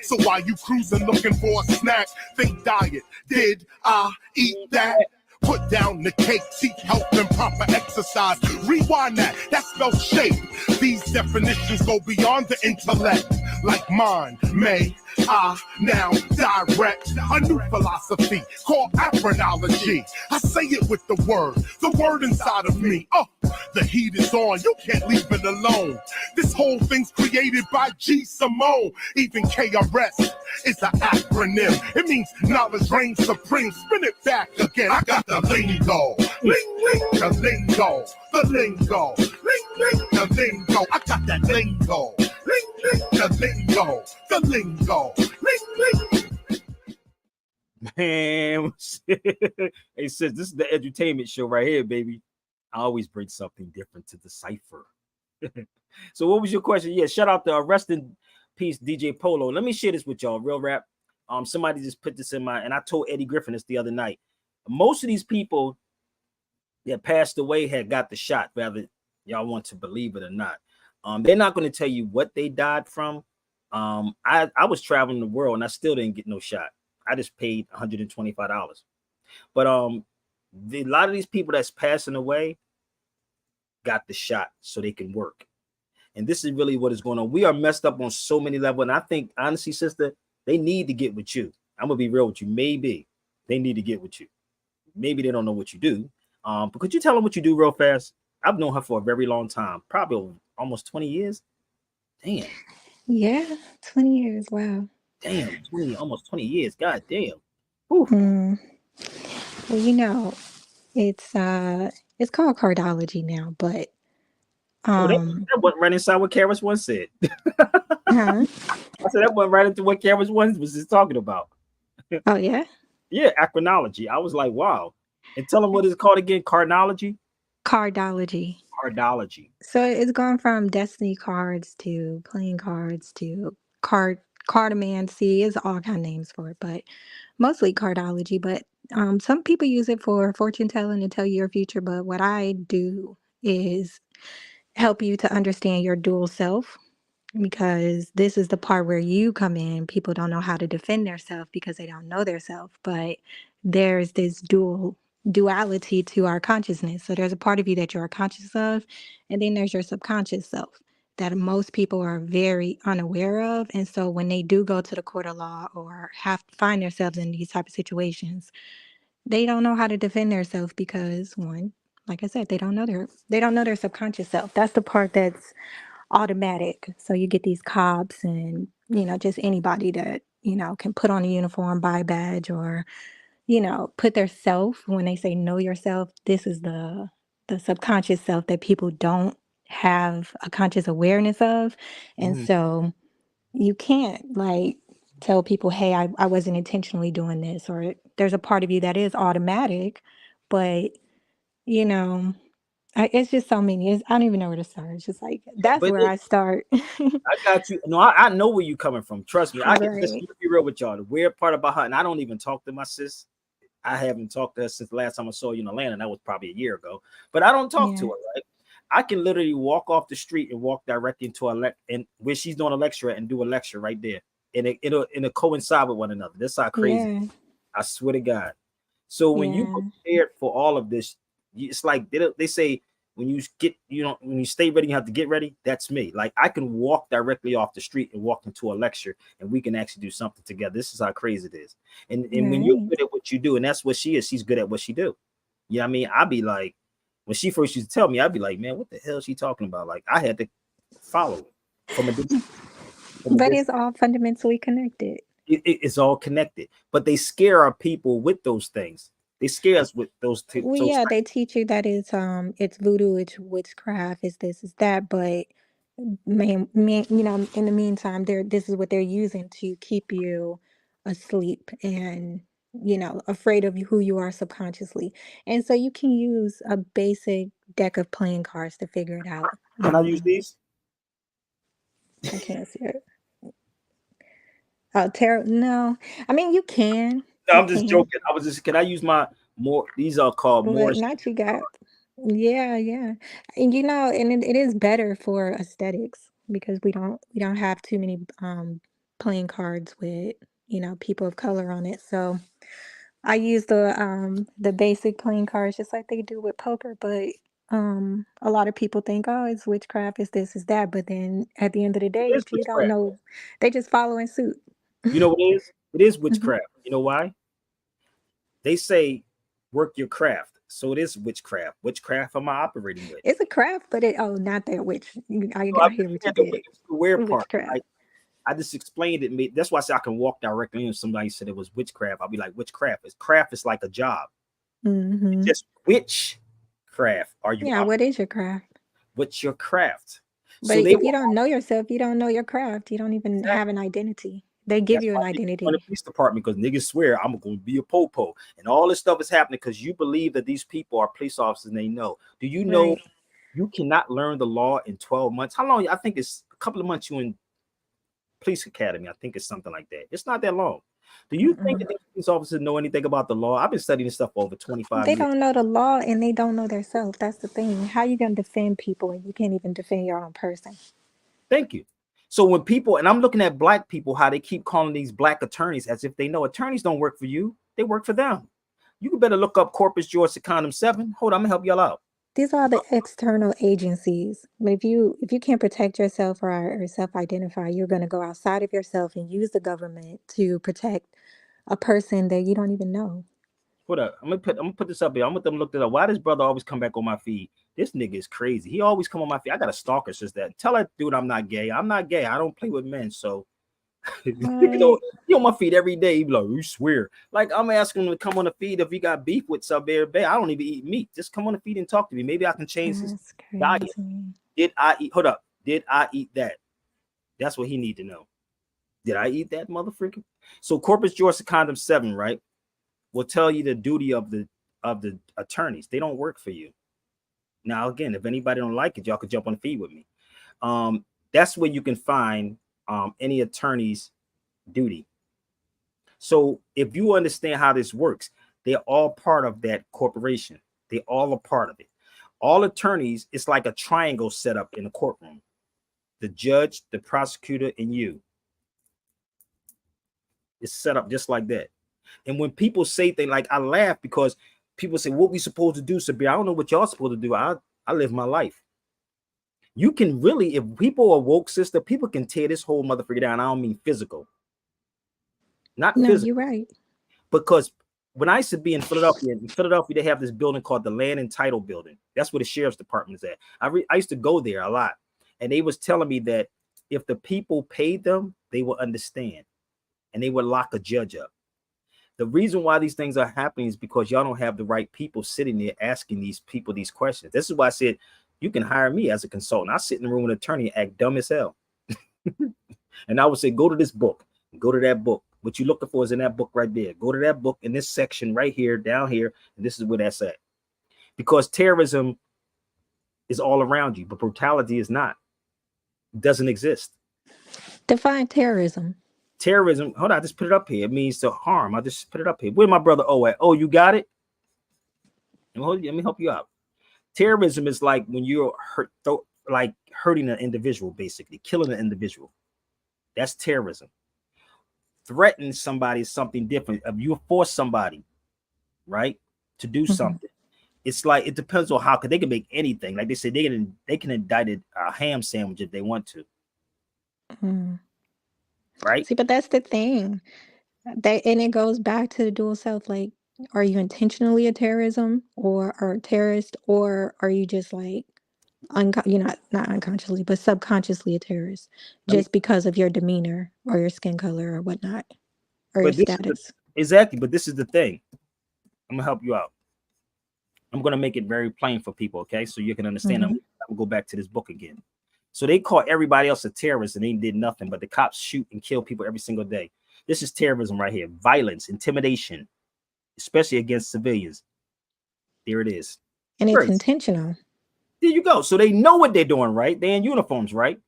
Speaker 9: So while you cruising looking for a snack, think diet. Did I eat that? Put down the cake, seek health and proper exercise. Rewind that spells shape. These definitions go beyond the intellect. Like mine, may I now direct a new philosophy called Acronology. I say it with the word inside of me. Oh, the heat is on, you can't leave it alone. This whole thing's created by G. Simone. Even KRS is an acronym. It means knowledge reigns supreme. Spin it back again. I got the lingo. Ling, the lingo. The lingo. Ling, the lingo. I got that lingo. Ling, the lingo. The lingo. Ling.
Speaker 1: Man, hey, sis, this is the edutainment show right here, baby. I always bring something different to the cipher. So what was your question? Yeah, shout out to rest in peace, DJ Polo. Let me share this with y'all, real rap. Somebody just put this in my, and I told Eddie Griffin this the other night. Most of these people that passed away had got the shot, whether y'all want to believe it or not. They're not going to tell you what they died from. I was traveling the world and I still didn't get no shot. I just paid $125. But a lot of these people that's passing away got the shot so they can work. And this is really what is going on. We are messed up on so many levels. And I think, honestly, sister, they need to get with you. I'm going to be real with you. Maybe they need to get with you. Maybe they don't know what you do. But could you tell them what you do real fast? I've known her for a very long time, probably almost 20 years. Damn.
Speaker 8: Yeah, 20 years. Wow.
Speaker 1: Damn, almost 20 years. God damn.
Speaker 8: Well, you know, it's called cardology now, but
Speaker 1: that went right inside what Karis once said.
Speaker 8: huh?
Speaker 1: I said that went right into what Karis once was just talking about.
Speaker 8: Oh yeah?
Speaker 1: Yeah, acronology. I was like, wow. And tell them what it's called again, cardology?
Speaker 8: Cardology.
Speaker 1: Cardology.
Speaker 8: So it's gone from destiny cards to playing cards to cardomancy. It's all kind of names for it, but mostly cardology. But some people use it for fortune telling to tell you your future. But what I do is help you to understand your dual self, because this is the part where you come in. People don't know how to defend themselves because they don't know themselves, but there's this duality to our consciousness. So there's a part of you that you're conscious of, and then there's your subconscious self that most people are very unaware of. And so when they do go to the court of law or have to find themselves in these type of situations, they don't know how to defend themselves because, one, like I said, they don't know their subconscious self. That's the part that's automatic. So you get these cops and, just anybody that, can put on a uniform, buy a badge, or, put their self. When they say know yourself, this is the subconscious self that people don't have a conscious awareness of. And so you can't tell people, hey, I wasn't intentionally doing this, or there's a part of you that is automatic, but it's just so many. I don't even know where to start. It's just that's where I start.
Speaker 1: I got you. No, I know where you're coming from. Trust me. I can just
Speaker 8: Right.
Speaker 1: be real with y'all. The weird part about her, and I don't even talk to my sis. I haven't talked to her since the last time I saw you in Atlanta. And that was probably a year ago. But I don't talk to her, right? I can literally walk off the street and walk directly into and where she's doing a lecture and do a lecture right there. And it'll coincide with one another. That's how crazy.
Speaker 8: Yeah.
Speaker 1: I swear to God. So when you
Speaker 8: Yeah.
Speaker 1: prepared for all of this, it's like they say when you get, when you stay ready, you have to get ready. That's me. Like I can walk directly off the street and walk into a lecture, and we can actually do something together. This is how crazy it is. And when you're good at what you do, and that's what she is, she's good at what she do. You know what I mean? I'd be like, when she first used to tell me, I'd be like, man, what the hell is she talking about? Like I had to follow it from a distance.
Speaker 8: But it's all fundamentally connected.
Speaker 1: It's all connected. But they scare our people with those things. They scare us with those.
Speaker 8: Well, yeah, they teach you that it's voodoo, it's witchcraft, it's this, it's that, but man, in the meantime, this is what they're using to keep you asleep and afraid of who you are subconsciously. And so you can use a basic deck of playing cards to figure it out.
Speaker 1: Can I use these?
Speaker 8: I can't see it. Oh, tarot? No, I mean you can.
Speaker 1: No, I'm just joking. Can I use my more? These are called more.
Speaker 8: Not you got. Yeah, and and it is better for aesthetics because we don't have too many playing cards with people of color on it. So I use the basic playing cards just like they do with poker, but a lot of people think, oh, it's witchcraft, it's this, it's that, but then at the end of the day, if you don't know, they just follow in suit.
Speaker 1: You know what it is? It is witchcraft. You know why? They say work your craft. So it is witchcraft. Witchcraft am I operating with?
Speaker 8: It's a craft, but not that witch. I hear what you did.
Speaker 1: The weird part. I just explained it. That's why I said I can walk directly in. Somebody said it was witchcraft. I'll be like, witchcraft. Craft is like a job.
Speaker 8: Mm-hmm.
Speaker 1: Just witchcraft. Are you?
Speaker 8: Yeah. What is your craft?
Speaker 1: What's your craft?
Speaker 8: But if you don't know yourself, you don't know your craft. You don't even have an identity. They give you an identity.
Speaker 1: In the police department, because niggas swear I'm going to be a popo, and all this stuff is happening because you believe that these people are police officers and they know. Do you know you cannot learn the law in 12 months? How long? I think it's a couple of months. You in police academy. I think it's something like that. It's not that long. Do you think that these police officers know anything about the law? I've been studying this stuff for over 25 years.
Speaker 8: They don't know the law and they don't know themselves. That's the thing. How you going to defend people and you can't even defend your own person?
Speaker 1: Thank you. So when people, and I'm looking at black people, how they keep calling these black attorneys as if they know attorneys don't work for you. They work for them. You better look up Corpus Juris Secundum 7. Hold on, I'm gonna help y'all out.
Speaker 8: These are the external agencies. But if you can't protect yourself or self-identify, you're going to go outside of yourself and use the government to protect a person that you don't even know.
Speaker 1: Hold up. I'm gonna put this up here. I'm gonna look it up. Why does brother always come back on my feed? This nigga is crazy. He always come on my feed. I got a stalker since that. Tell that dude I'm not gay. I'm not gay. I don't play with men. So he on my feed every day. He be like, you swear. Like I'm asking him to come on the feed if he got beef with Sub-Air Bay. I don't even eat meat. Just come on the feed and talk to me. Maybe I can change his diet. Did I eat? Hold up. Did I eat that? That's what he need to know. Did I eat that motherfucker? So Corpus Juris Secundum 7, right? Will tell you the duty of the attorneys. They don't work for you. Now, again, if anybody don't like it, y'all could jump on the feed with me. That's where you can find any attorney's duty. So if you understand how this works, they're all part of that corporation. They all are part of it. All attorneys, it's like a triangle set up in a courtroom. The judge, the prosecutor, and you. It's set up just like that. And when people say things like, I laugh because people say, what we supposed to do, Sabir? I don't know what y'all supposed to do. I live my life. You can really, if people are woke, sister, people can tear this whole motherfucker down. I don't mean physical. Not physical.
Speaker 8: You're right.
Speaker 1: Because when I used to be in Philadelphia, they have this building called the Land and Title Building. That's where the sheriff's department is at. I used to go there a lot. And they was telling me that if the people paid them, they would understand. And they would lock a judge up. The reason why these things are happening is because y'all don't have the right people sitting there asking these people these questions. This is why I said, you can hire me as a consultant. I sit in the room with an attorney and act dumb as hell. And I would say, go to this book, go to that book. What you're looking for is in that book right there. Go to that book in this section right here, down here. And this is where that's at. Because terrorism is all around you, but brutality is not. It doesn't exist.
Speaker 8: Define terrorism.
Speaker 1: Terrorism, hold on, I just put it up here. It means to harm. I just put it up here. Where my brother O at? Oh, you got it? Let me help you out. Terrorism is like when you're hurting an individual, basically, killing an individual. That's terrorism. Threatening somebody is something different. If you force somebody, right, to do something, it's like it depends on how, because they can make anything. Like they said, they can indict a ham sandwich if they want to. Right?
Speaker 8: See, but that's the thing. And it goes back to the dual self. Like, are you intentionally a terrorism or a terrorist, or are you just like you're not unconsciously, but subconsciously a terrorist just because of your demeanor or your skin color or whatnot or your status?
Speaker 1: Exactly, but this is the thing. I'm gonna help you out. I'm gonna make it very plain for people, okay? So you can understand. I'm gonna go back to this book again. So they call everybody else a terrorist and they did nothing, but the cops shoot and kill people every single day. This is terrorism right here. Violence, intimidation, especially against civilians. There it is.
Speaker 8: And it's intentional.
Speaker 1: There you go. So they know what they're doing, right? They're in uniforms, right?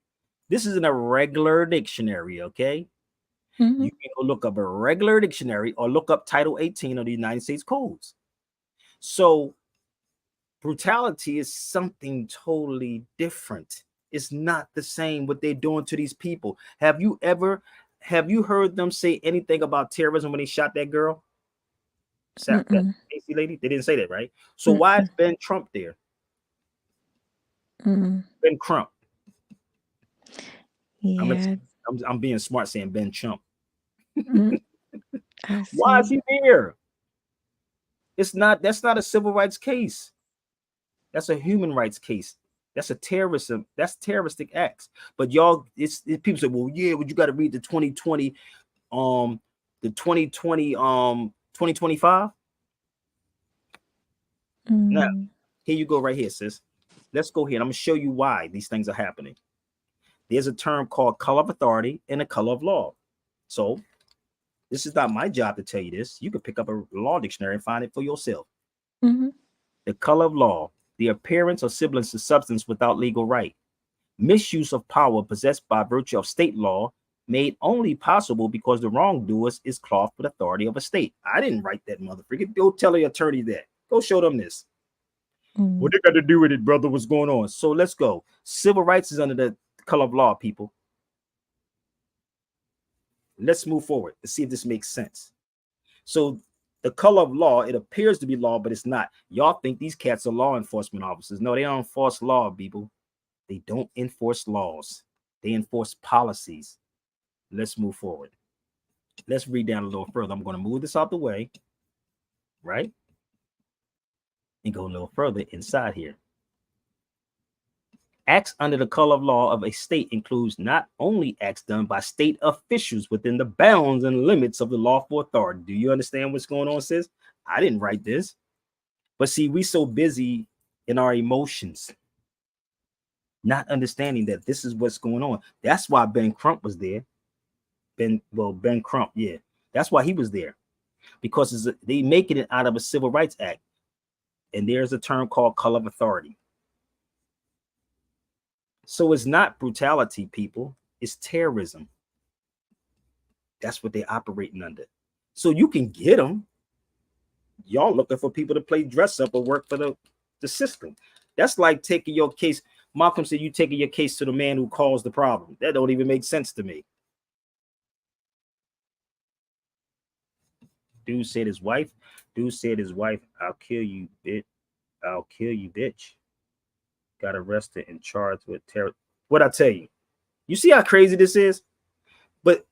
Speaker 1: This is in a regular dictionary, okay? You can go look up a regular dictionary or look up Title 18 of the United States Codes. So brutality is something totally different. It's not the same what they're doing to these people. Have you heard them say anything about terrorism when they shot that girl? That AC lady? They didn't say that, right? So why is Ben Trump there? Ben Crump.
Speaker 8: Yeah.
Speaker 1: I'm being smart saying Ben Trump. Why is he there? That's not a civil rights case. That's a human rights case. That's a terrorism. That's terroristic acts. But y'all, people say, well, yeah, but you got to read the 2020, 2025. Now, here you go right here, sis. Let's go here. I'm going to show you why these things are happening. There's a term called color of authority and a color of law. So this is not my job to tell you this. You can pick up a law dictionary and find it for yourself. The color of law, the appearance or semblance of substance without legal right. Misuse of power possessed by virtue of state law made only possible because the wrongdoers is clothed with authority of a state. I didn't write that, motherfucker. Go tell the attorney that. Go show them this. What they got to do with it, brother? What's going on? So let's go. Civil rights is under the color of law, people. Let's move forward to see if this makes sense. So the color of law, it appears to be law, but it's not. Y'all think these cats are law enforcement officers. No, they don't enforce law, people. They don't enforce laws. They enforce policies. Let's move forward. Let's read down a little further. I'm going to move this out the way, right? And go a little further inside here. Acts under the color of law of a state includes not only acts done by state officials within the bounds and limits of the lawful authority. Do you understand what's going on, sis? I didn't write this. But see, we so busy in our emotions, not understanding that this is what's going on. That's why Ben Crump was there. Ben Crump, yeah. That's why he was there. Because they making it out of a Civil Rights Act. And there's a term called color of authority. So it's not brutality, people. It's terrorism. That's what they're operating under. So you can get them. Y'all looking for people to play dress up or work for the system. That's like taking your case. Malcolm said you taking your case to the man who caused the problem. That don't even make sense to me. Dude said his wife, I'll kill you, bitch. I'll kill you, bitch. Got arrested and charged with terror. What I tell you? You see how crazy this is? But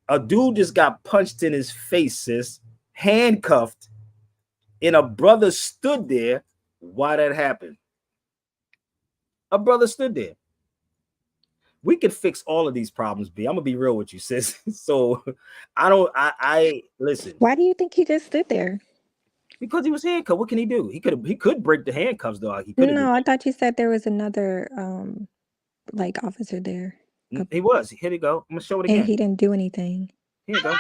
Speaker 1: a dude just got punched in his face, sis, handcuffed, and a brother stood there. Why that happened? A brother stood there. We could fix all of these problems, B. I'm gonna be real with you, sis. So I listen.
Speaker 8: Why do you think he just stood there?
Speaker 1: Because he was handcuffed. What can he do? He could break the handcuffs, though.
Speaker 8: No, I thought you said there was another like officer there.
Speaker 1: He was. Here you go. I'm gonna show it again.
Speaker 8: And he didn't do anything.
Speaker 1: Here you go.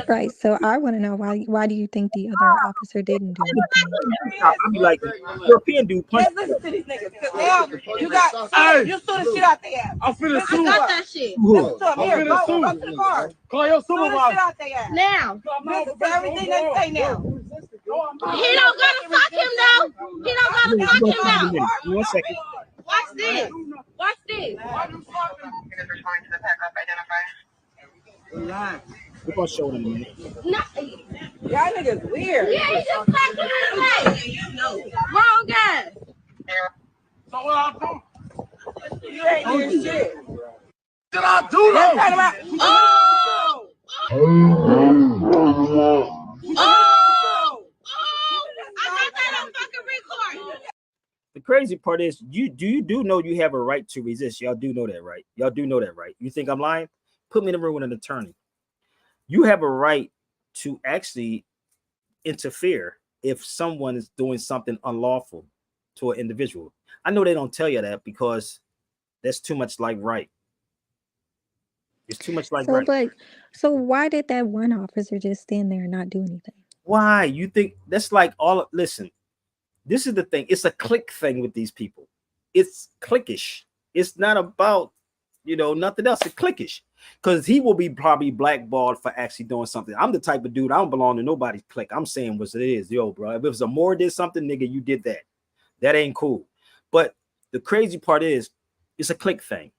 Speaker 8: Right. So I want to know why do you think the other officer didn't do anything?
Speaker 1: I'll be like, European dude punched.
Speaker 4: Let's listen to these niggas, because now you threw the shit out their ass. I'm finna sue. I got that shit. Listen to him. Here, go to the car. Call your supervisor. Shit out their ass. Now. Listen to everything they say now.
Speaker 10: He don't gotta fuck him now. He don't gotta fuck him now.
Speaker 1: 1 second.
Speaker 10: Watch this. Watch this.
Speaker 2: Relax.
Speaker 1: We're gonna show it in a minute.
Speaker 4: Y'all niggas weird.
Speaker 10: Yeah, he just slapped him in the face. Wrong guy.
Speaker 9: So what I do?
Speaker 4: You ain't doing shit.
Speaker 9: Did I do
Speaker 4: Let's
Speaker 9: though?
Speaker 4: talk about.
Speaker 10: Oh! Oh! I got that on fucking record.
Speaker 1: The crazy part is you do know you have a right to resist. Y'all do know that, right? Y'all do know that, right? You think I'm lying? Put me in the room with an attorney. You have a right to actually interfere if someone is doing something unlawful to an individual. I know they don't tell you that because that's too much like right. It's too much like
Speaker 8: So,
Speaker 1: right.
Speaker 8: but so why did that one officer just stand there and not do anything?
Speaker 1: Why? You think that's like all? Listen, this is the thing. It's a click thing with these people. It's clickish. It's not about, nothing else. It's clickish. Because he will be probably blackballed for actually doing something. I'm the type of dude, I don't belong to nobody's clique. I'm saying what it is. Yo, bro, if it was a more did something, nigga, you did that. That ain't cool. But the crazy part is, it's a click thing.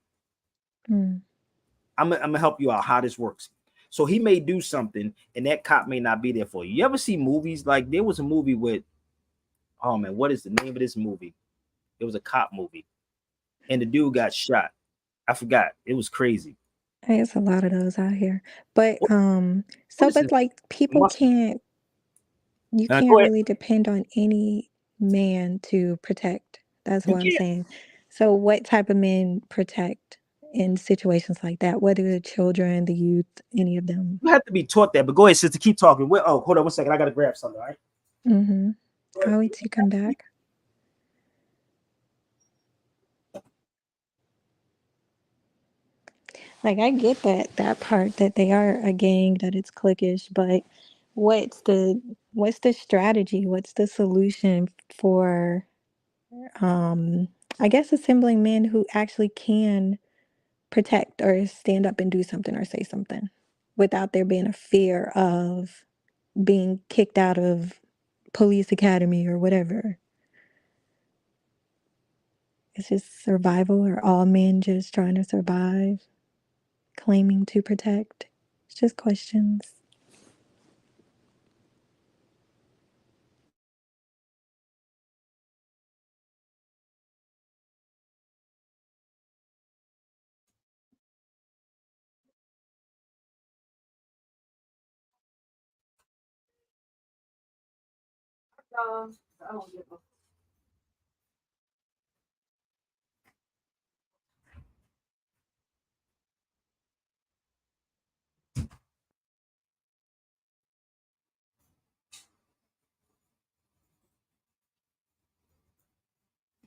Speaker 1: I'm gonna help you out how this works. So he may do something and that cop may not be there for you. You ever see movies like there was a movie with, oh man, what is the name of this movie? It was a cop movie and the dude got shot. I forgot. It was crazy.
Speaker 8: There's a lot of those out here. But
Speaker 1: is
Speaker 8: but
Speaker 1: it?
Speaker 8: like people can't
Speaker 1: Go ahead.
Speaker 8: really depend on any man to protect. That's
Speaker 1: You
Speaker 8: what I'm
Speaker 1: can't.
Speaker 8: saying. So what type of men protect in situations like that? Whether the children, the youth, any of them.
Speaker 1: You have to be taught that, but go ahead, sister, keep talking. Oh, hold on 1 second. I gotta grab something, all right?
Speaker 8: I'll wait till you come back. Like I get that part that they are a gang, that it's cliquish, but what's the strategy? What's the solution for I guess assembling men who actually can protect or stand up and do something or say something without there being a fear of being kicked out of police academy or whatever? It's just survival, or all men just trying to survive, claiming to protect. It's just questions.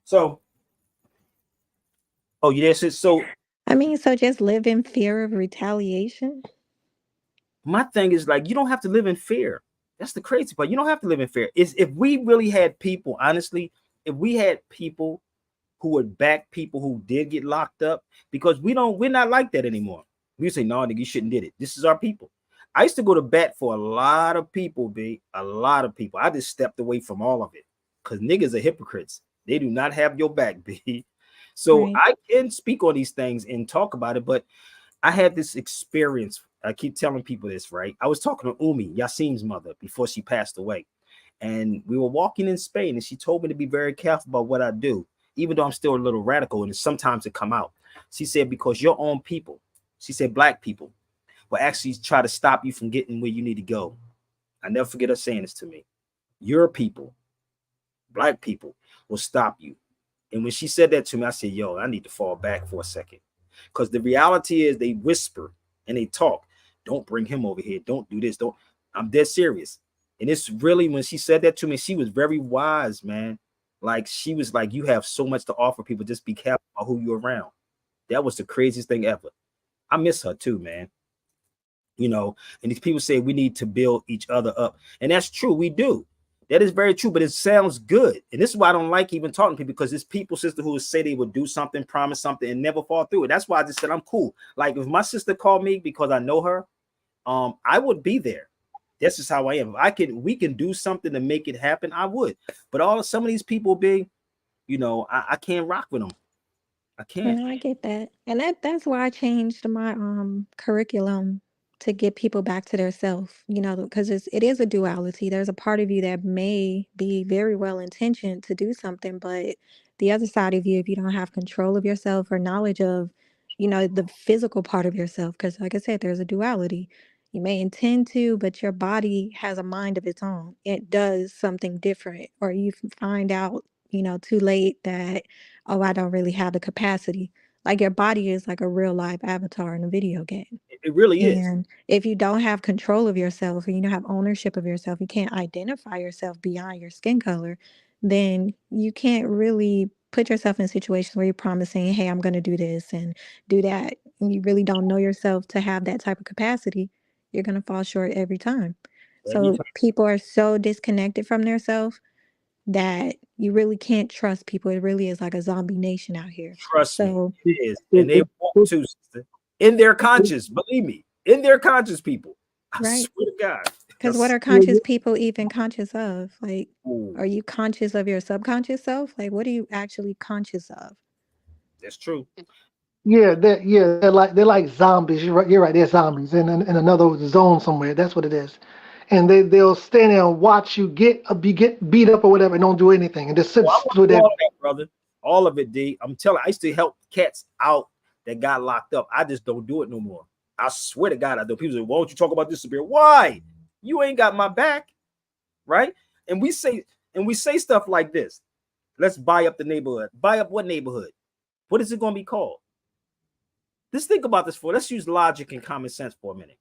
Speaker 1: So, oh, yes. So,
Speaker 8: I mean, so just live in fear of retaliation.
Speaker 1: my thing is like, you don't have to live in fear. That's the crazy part. You don't have to live in fear. Is if we really had people, honestly, if we had people who would back people who did get locked up, because we're not like that anymore. We say, no, nigga, you shouldn't did it. This is our people. I used to go to bat for a lot of people, B. A lot of people. I just stepped away from all of it because niggas are hypocrites. They do not have your back, B. So
Speaker 8: Right.
Speaker 1: I can speak on these things and talk about it, but I had this experience. I keep telling people this, right? I was talking to Umi, Yassim's mother, before she passed away. And we were walking in Spain, and she told me to be very careful about what I do, even though I'm still a little radical, and sometimes it come out. She said, because your own people, she said, black people will actually try to stop you from getting where you need to go. I never forget her saying this to me. Your people, black people, will stop you. And when she said that to me, I said, yo, I need to fall back for a second. Because the reality is they whisper and they talk. Don't bring him over here. Don't do this. Don't. I'm dead serious. And it's really, when she said that to me, she was very wise, man. Like, she was like, you have so much to offer people. Just be careful about who you're around. That was the craziest thing ever. I miss her too, man. And these people say we need to build each other up. And that's true. We do. That is very true, but it sounds good. And this is why I don't like even talking to people, because it's people, sister, who say they would do something, promise something, and never fall through it. That's why I just said I'm cool. Like, if my sister called me because I know her, I would be there. That's just how I am. If we can do something to make it happen, I would. But some of these people I can't rock with them. I can't.
Speaker 8: Yeah, I get that. And that's why I changed my curriculum to get people back to their self, because it is a duality. There's a part of you that may be very well intentioned to do something, but the other side of you, if you don't have control of yourself or knowledge of, the physical part of yourself, because like I said, there's a duality. You may intend to, but your body has a mind of its own. It does something different, or you find out, too late that, oh, I don't really have the capacity. Like your body is like a real live avatar in a video game.
Speaker 1: It really is.
Speaker 8: And if you don't have control of yourself and you don't have ownership of yourself, you can't identify yourself beyond your skin color, then you can't really put yourself in situations where you're promising, hey, I'm going to do this and do that. And you really don't know yourself to have that type of capacity. You're going to fall short every time.
Speaker 1: Every
Speaker 8: So
Speaker 1: time.
Speaker 8: people are so disconnected from themselves that you really can't trust people. It really is like a zombie nation out here.
Speaker 1: Trust me,
Speaker 8: So
Speaker 1: it is. And they want to, sister. In their conscious, believe me, in their conscious, people. I
Speaker 8: right.
Speaker 1: swear to God.
Speaker 8: Because what are conscious people even conscious of? Like,
Speaker 1: Ooh,
Speaker 8: are you conscious of your subconscious self? Like, what are you actually conscious of?
Speaker 1: that's true.
Speaker 11: Yeah, they're like zombies. You're right. You're right. They're zombies in another zone somewhere. That's what it is. And they'll stand there and watch you get beat up or whatever and don't do anything and just sit
Speaker 1: Well, I
Speaker 11: with
Speaker 1: want
Speaker 11: that.
Speaker 1: all of that, brother. All of it, D. I'm telling you, I used to help cats out that got locked up. I just don't do it no more. I swear to God, I do. People say, why don't you talk about this, Sabir? Why? You ain't got my back, right? And we say stuff like this. Let's buy up the neighborhood. Buy up what neighborhood? What is it going to be called? Let's think about this let's use logic and common sense for a minute.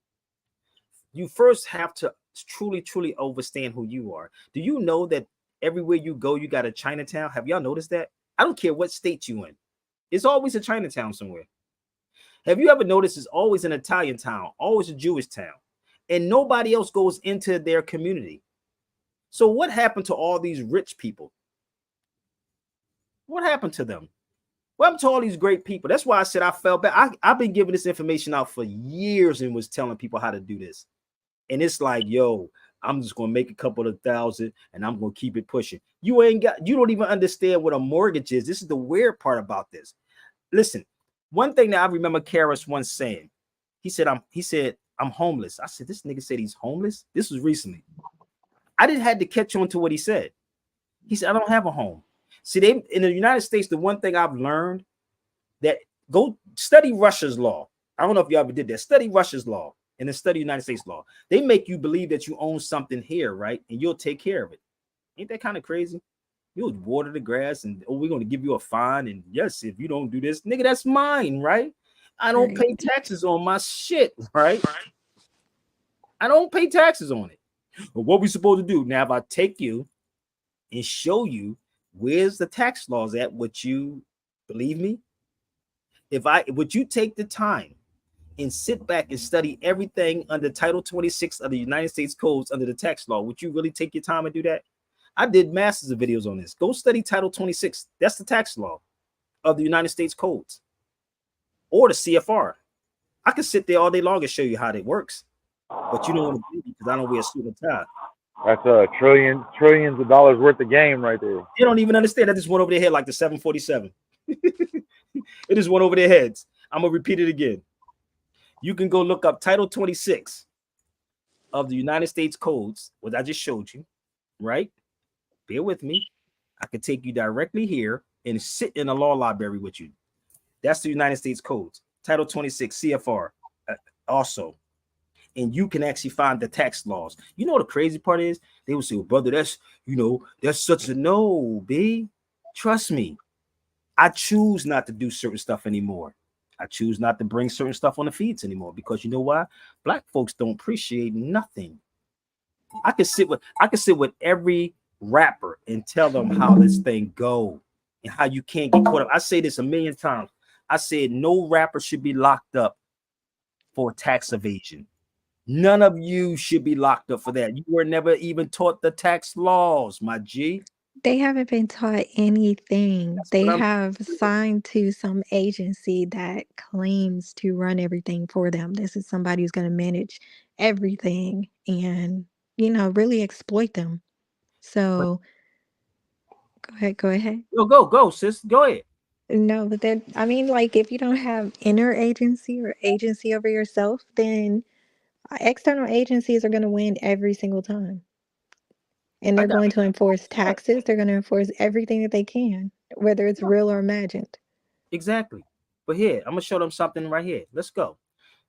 Speaker 1: You first have to truly, truly understand who you are. Do you know that everywhere you go, you got a Chinatown? Have y'all noticed that? I don't care what state you in. It's always a Chinatown somewhere. Have you ever noticed it's always an Italian town, always a Jewish town, and nobody else goes into their community? So what happened to all these rich people? What happened to them? What happened to all these great people? That's why I said I fell back. I've been giving this information out for years and was telling people how to do this. And it's like, yo, I'm just going to make a couple of thousand and I'm going to keep it pushing. You don't even understand what a mortgage is. This is the weird part about this. Listen, one thing that I remember Karis once saying, he said, I'm homeless. I said, this nigga said he's homeless. This was recently. I didn't have to catch on to what he said. He said, I don't have a home. See, in the United States, the one thing I've learned that go study Russia's law. I don't know if you ever did that. Study Russia's law and then study United States law. They make you believe that you own something here, right? And you'll take care of it. Ain't that kind of crazy? You'll water the grass and we're going to give you a fine. And yes, if you don't do this, nigga, that's mine, right? I don't pay taxes on my shit, right? I don't pay taxes on it. But what we supposed to do? Now, if I take you and show you where's the tax laws at, would you believe me? Would you take the time and sit back and study everything under Title 26 of the United States codes under the tax law? Would you really take your time and do that? I did masses of videos on this. Go study Title 26. That's the tax law of the United States codes or the CFR. I could sit there all day long and show you how that works, but you don't want to believe me because I don't wear a suit and tie.
Speaker 7: That's trillions of dollars worth of game right there.
Speaker 1: They don't even understand. That just went over their head like the 747. It just went over their heads. I'm going to repeat it again. You can go look up Title 26 of the United States codes, what I just showed you, right? Bear with me. I could take you directly here and sit in a law library with you. That's the United States codes. Title 26 CFR also. And you can actually find the tax laws. You know what the crazy part is? They will say, well, brother, that's such a no, B. Trust me. I choose not to do certain stuff anymore. I choose not to bring certain stuff on the feeds anymore because you know why? Black folks don't appreciate nothing. I could sit with every rapper and tell them how this thing go and how you can't get caught up. I say this a million times. I said no rapper should be locked up for tax evasion. None of you should be locked up for that. You were never even taught the tax laws, my G.
Speaker 8: They haven't been taught anything. They have signed to some agency that claims to run everything for them. This is somebody who's going to manage everything and, really exploit them. So go ahead.
Speaker 1: Go, sis. Go ahead.
Speaker 8: No, but if you don't have inner agency or agency over yourself, then External agencies are going to win every single time. And
Speaker 1: I
Speaker 8: they're
Speaker 1: got
Speaker 8: going to enforce taxes. They're going to enforce everything that they can, whether it's real or imagined.
Speaker 1: exactly. But here, I'm gonna show them something right here. Let's go.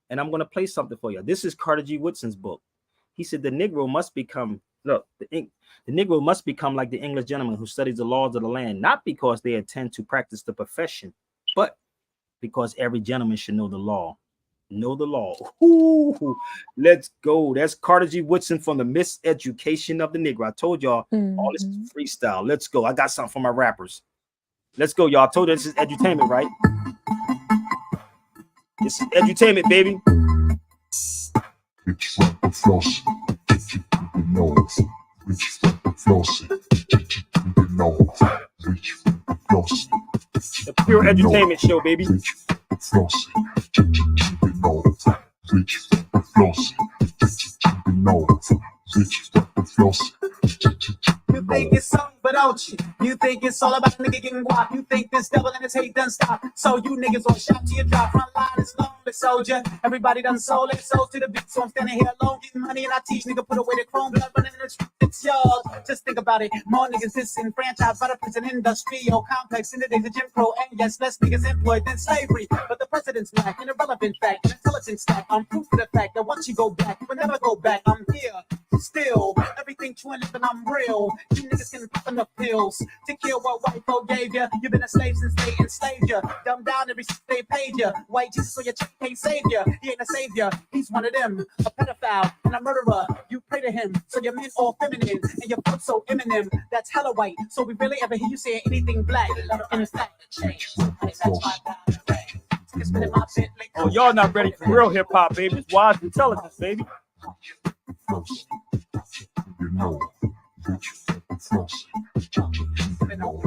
Speaker 1: And I'm gonna play something for you. This is Carter G. Woodson's book. He said the Negro must become the Negro must become like the English gentleman who studies the laws of the land, not because they intend to practice the profession, but because every gentleman should know the law. Know the law. Ooh, let's go. That's Carter G. Woodson from the Miseducation of the Negro. I told y'all all this is freestyle. Let's go. I got something for my rappers. Let's go, y'all. I told you this is edutainment, right? This is edutainment, baby.
Speaker 9: Rich rapper floss, take you to the north. Rich rapper floss, take you to the north. Rich rapper floss,
Speaker 1: The pure edutainment show, baby.
Speaker 9: rich rapper floss, take you to the north. Rich rapper floss, take you to the north. Rich rapper floss, take you to the
Speaker 2: You think it's something, but don't you? You think it's all about a nigga getting guap. You think this devil and his hate done stop. So you niggas on shop to your drop. Front line is lonely soldier. Everybody done sold their souls to the beat. So I'm standing here alone getting money and I teach nigga put away the chrome blood running in the street. It's yours. Just think about it. More niggas disenfranchised by the prison industrial complex in the days of Jim Crow. And yes, less niggas employed than slavery. But the president's black, an irrelevant fact, an intelligence stack. I'm proof of the fact that once you go back, you will never go back. I'm here. Still, everything true and living, I'm real. You niggas can pop enough pills to kill what white folk gave you. You've been a slave since they enslaved you. Dumb down every since they paid you. White Jesus so your check can't save you. He ain't a savior, he's one of them. A pedophile and a murderer. You pray to him, so your men all feminine. And your foot so Eminem, that's hella white. So we really ever hear you saying anything black. And in fact,
Speaker 9: rich rapper floss.
Speaker 1: Oh, y'all not ready for real hip hop, baby. It's wise intelligence, baby.
Speaker 9: Floss, take you to the north. Rich rapper floss, take you to the north.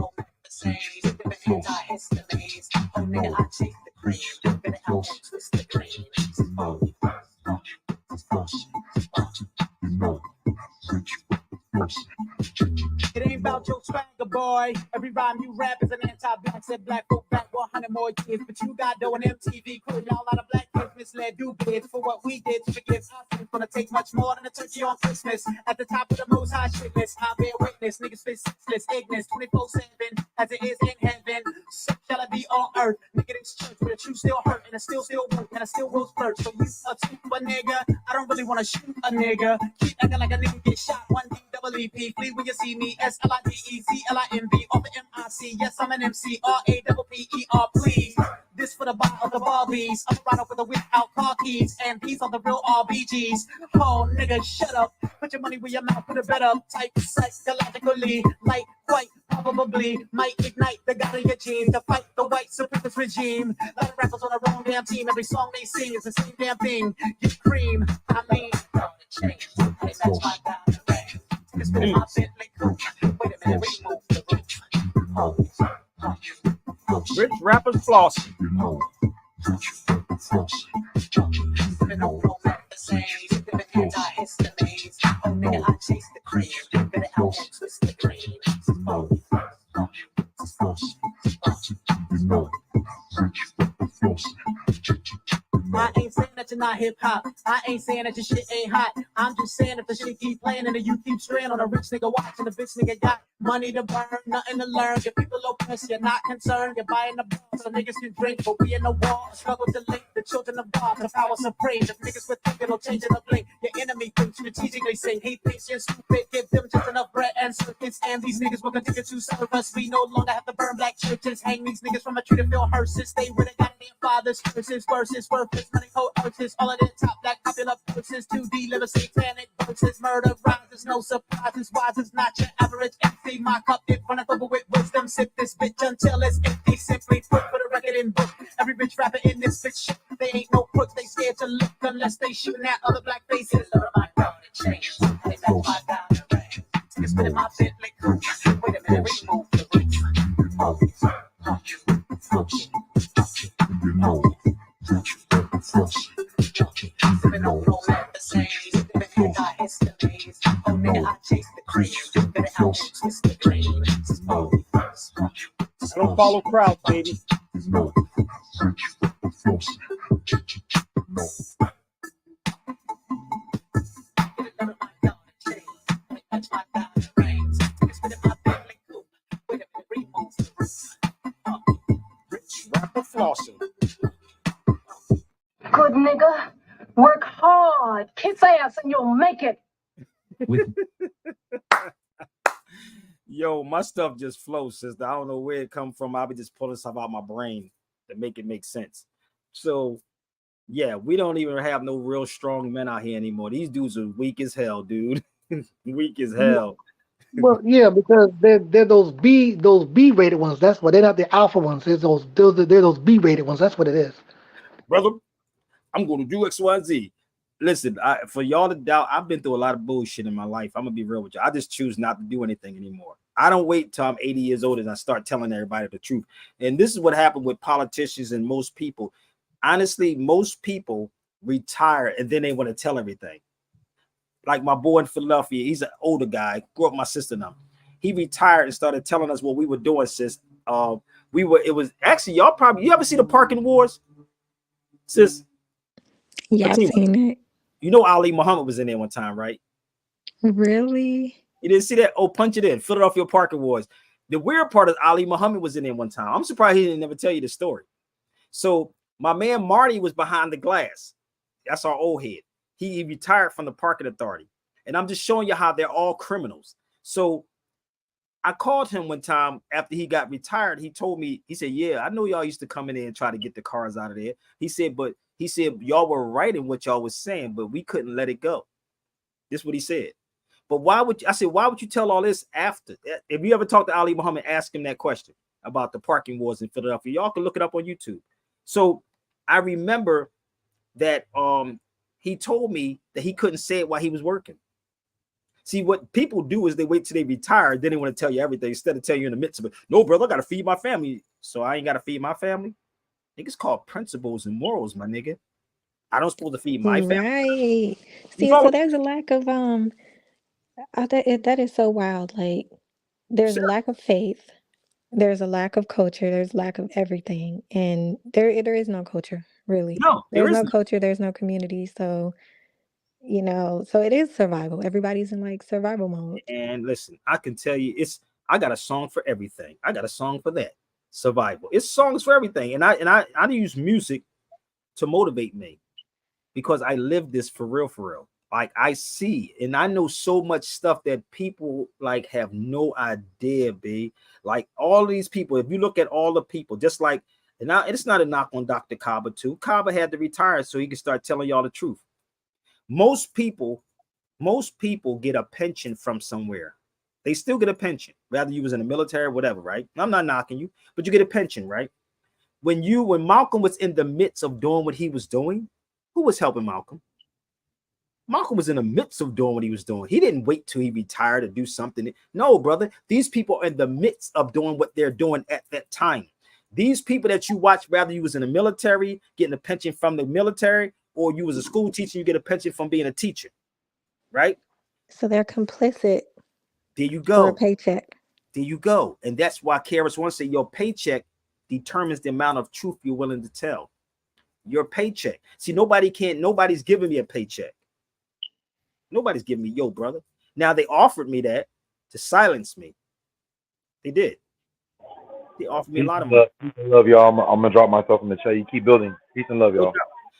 Speaker 9: Rich rapper floss, take you to the north. Rich rapper floss, take you to the north. Rich rapper floss, take you to the north. Rich rapper floss, take you to
Speaker 2: it ain't about your swagger, boy. Every rhyme you rap is an anti-black. Said black folk back 100 more years. But you got dough and MTV crew. Now a lot of black kids misled you bids for what we did to forgive us. It's gonna take much more than a turkey on Christmas. At the top of the most high shit list, I bear witness. Niggas fit senseless, ignorance 24/7 as it is in heaven. So shall it be on earth. Nigga, this church where the truth still hurt and it still work and I still will splurge. So you a super nigga. I don't really wanna shoot a nigga. Keep acting like a nigga get shot. 1D-double-E-P. Flee when you see me. SLIDEZLIMB off the MIC. Yes, I'm an MC. RAPPER. Please. This for the bar of the Barbies. I'm right up with the without car keys. And these are the real RBGs. Oh, nigga, shut up. Put your money where your mouth, put a bet up. Type psychologically. Like, quite probably might ignite the god of your genes to fight the white supremacist regime. A lot of rappers on the wrong damn team. Every song they sing is the same damn thing. Get cream. I mean, change. Hey, that's my guy. It's been my Bentley coupe. Wait a minute, remove the roof.
Speaker 1: Rich rappers floss.
Speaker 9: Rich rapper floss, take you to the north. Rich rapper floss, take you to the north. Rich rapper floss, take you to the north. Rich rapper floss, take you to the north. Rich rapper floss, take you to the north.
Speaker 2: I ain't saying that you're not hip hop. I ain't saying that your shit ain't hot. I'm just saying if the shit keep playing and the youth keep straying on a rich nigga watching, the bitch nigga got money to burn, nothing to learn. Your people oppressed, you're not concerned. You're buying the bar so niggas can drink, but we in the war. Struggle to link the children of God to power supreme. If niggas would think it'll change in a blink, your enemy thinks strategically sing. He thinks you're stupid. Give them just enough bread and circuits, and these niggas will continue to serve us. We no longer have to burn black churches, hang these niggas from a tree to fill hearses. Stay with it, got their fathers, curses, verses, worthless, money, coerces. All of their top black popular purses to deliver satanic verses. Murder rises, no surprises. Wise is not your average MC. My cup it runneth over with wisdom. Sip this bitch until it's empty. Simply put for the record in book. Every rich rapper in this bitch shit. They ain't no crooks. They scared to look unless they shooting at other black faces. Lord, my God, change. Hey, that's my God. It's been in my Bentley coupe. Wait a minute, remove the roof.
Speaker 9: Rich rapper floss, take you to the north. Rich rapper floss, take you to the north. Rich rapper floss, take you to the north. Rich rapper floss, take you to the north. Rich rapper
Speaker 1: Don't follow crowds, baby.
Speaker 9: north. Rich rapper floss, take you to the north.
Speaker 1: lawsuit.
Speaker 4: Good nigga. Work hard. Kiss ass and you'll make it.
Speaker 1: Yo, my stuff just flows, sister. I don't know where it come from. I'll be just pulling stuff out my brain to make it make sense. So, yeah, we don't even have no real strong men out here anymore. These dudes are weak as hell, dude. Weak as hell.
Speaker 11: Well, yeah, because they're those B rated ones. That's what they're not the alpha ones. They're those B rated ones. That's what it is.
Speaker 1: Brother, I'm going to do X, Y, Z. Listen, for y'all to doubt, I've been through a lot of bullshit in my life. I'm gonna be real with you. I just choose not to do anything anymore. I don't wait till I'm 80 years old and I start telling everybody the truth. And this is what happened with politicians and most people. Honestly, most people retire and then they want to tell everything. Like my boy in Philadelphia, he's an older guy, grew up with my sister now. He retired and started telling us what we were doing, sis. It was actually, y'all probably, you ever see the parking wars? Sis?
Speaker 8: Yeah, I've seen it.
Speaker 1: You know Ali Muhammad was in there one time, right?
Speaker 8: Really?
Speaker 1: You didn't see that? Oh, punch it in. Philadelphia parking wars. The weird part is Ali Muhammad was in there one time. I'm surprised he didn't never tell you the story. So my man Marty was behind the glass. That's our old head. He retired from the parking authority. And I'm just showing you how they're all criminals. So I called him one time after he got retired. He told me, he said, yeah, I know y'all used to come in there and try to get the cars out of there. He said, y'all were right in what y'all was saying, but we couldn't let it go. This is what he said. But why would you tell all this after? If you ever talk to Ali Muhammad, ask him that question about the parking wars in Philadelphia. Y'all can look it up on YouTube. So I remember that he told me that he couldn't say it while he was working. See, what people do is they wait till they retire, then they want to tell you everything instead of tell you in the midst of it. No, brother, I gotta feed my family. So I ain't gotta feed my family. I think it's called principles and morals, my nigga. I don't supposed to feed my family.
Speaker 8: Right. See, so there's a lack of that is so wild. Like there's a lack of faith, there's a lack of culture, there's lack of everything, and there is no culture, really.
Speaker 1: No,
Speaker 8: there's no culture, there's no community. So so it is survival. Everybody's in like survival mode.
Speaker 1: And listen, I can tell you, I got a song for everything. I got a song for that. Survival. It's songs for everything. And I use music to motivate me because I live this for real. Like I see and I know so much stuff that people like have no idea, B. Like all these people, if you look at all the people, just like, and now it's not a knock on Dr. Kaba too. Kaba had to retire so he could start telling y'all the truth. Most people get a pension from somewhere. They still get a pension, whether you was in the military or whatever, right? I'm not knocking you, but you get a pension, right? When Malcolm was in the midst of doing what he was doing, who was helping Malcolm? Malcolm was in the midst of doing what he was doing. He didn't wait till he retired to do something. No, brother, these people are in the midst of doing what they're doing at that time. These people that you watch, whether you was in the military, getting a pension from the military, or you was a school teacher, you get a pension from being a teacher, right?
Speaker 8: So they're complicit.
Speaker 1: There you go.
Speaker 8: For a paycheck.
Speaker 1: There you go. And that's why KRS-One say your paycheck determines the amount of truth you're willing to tell. Your paycheck. See, nobody's giving me a paycheck. Nobody's giving me, yo, brother. Now they offered me that to silence me. They did. They offered me a lot of money.
Speaker 7: Peace and love, y'all. I'm gonna drop myself in the chat. You keep building. Peace and love, y'all.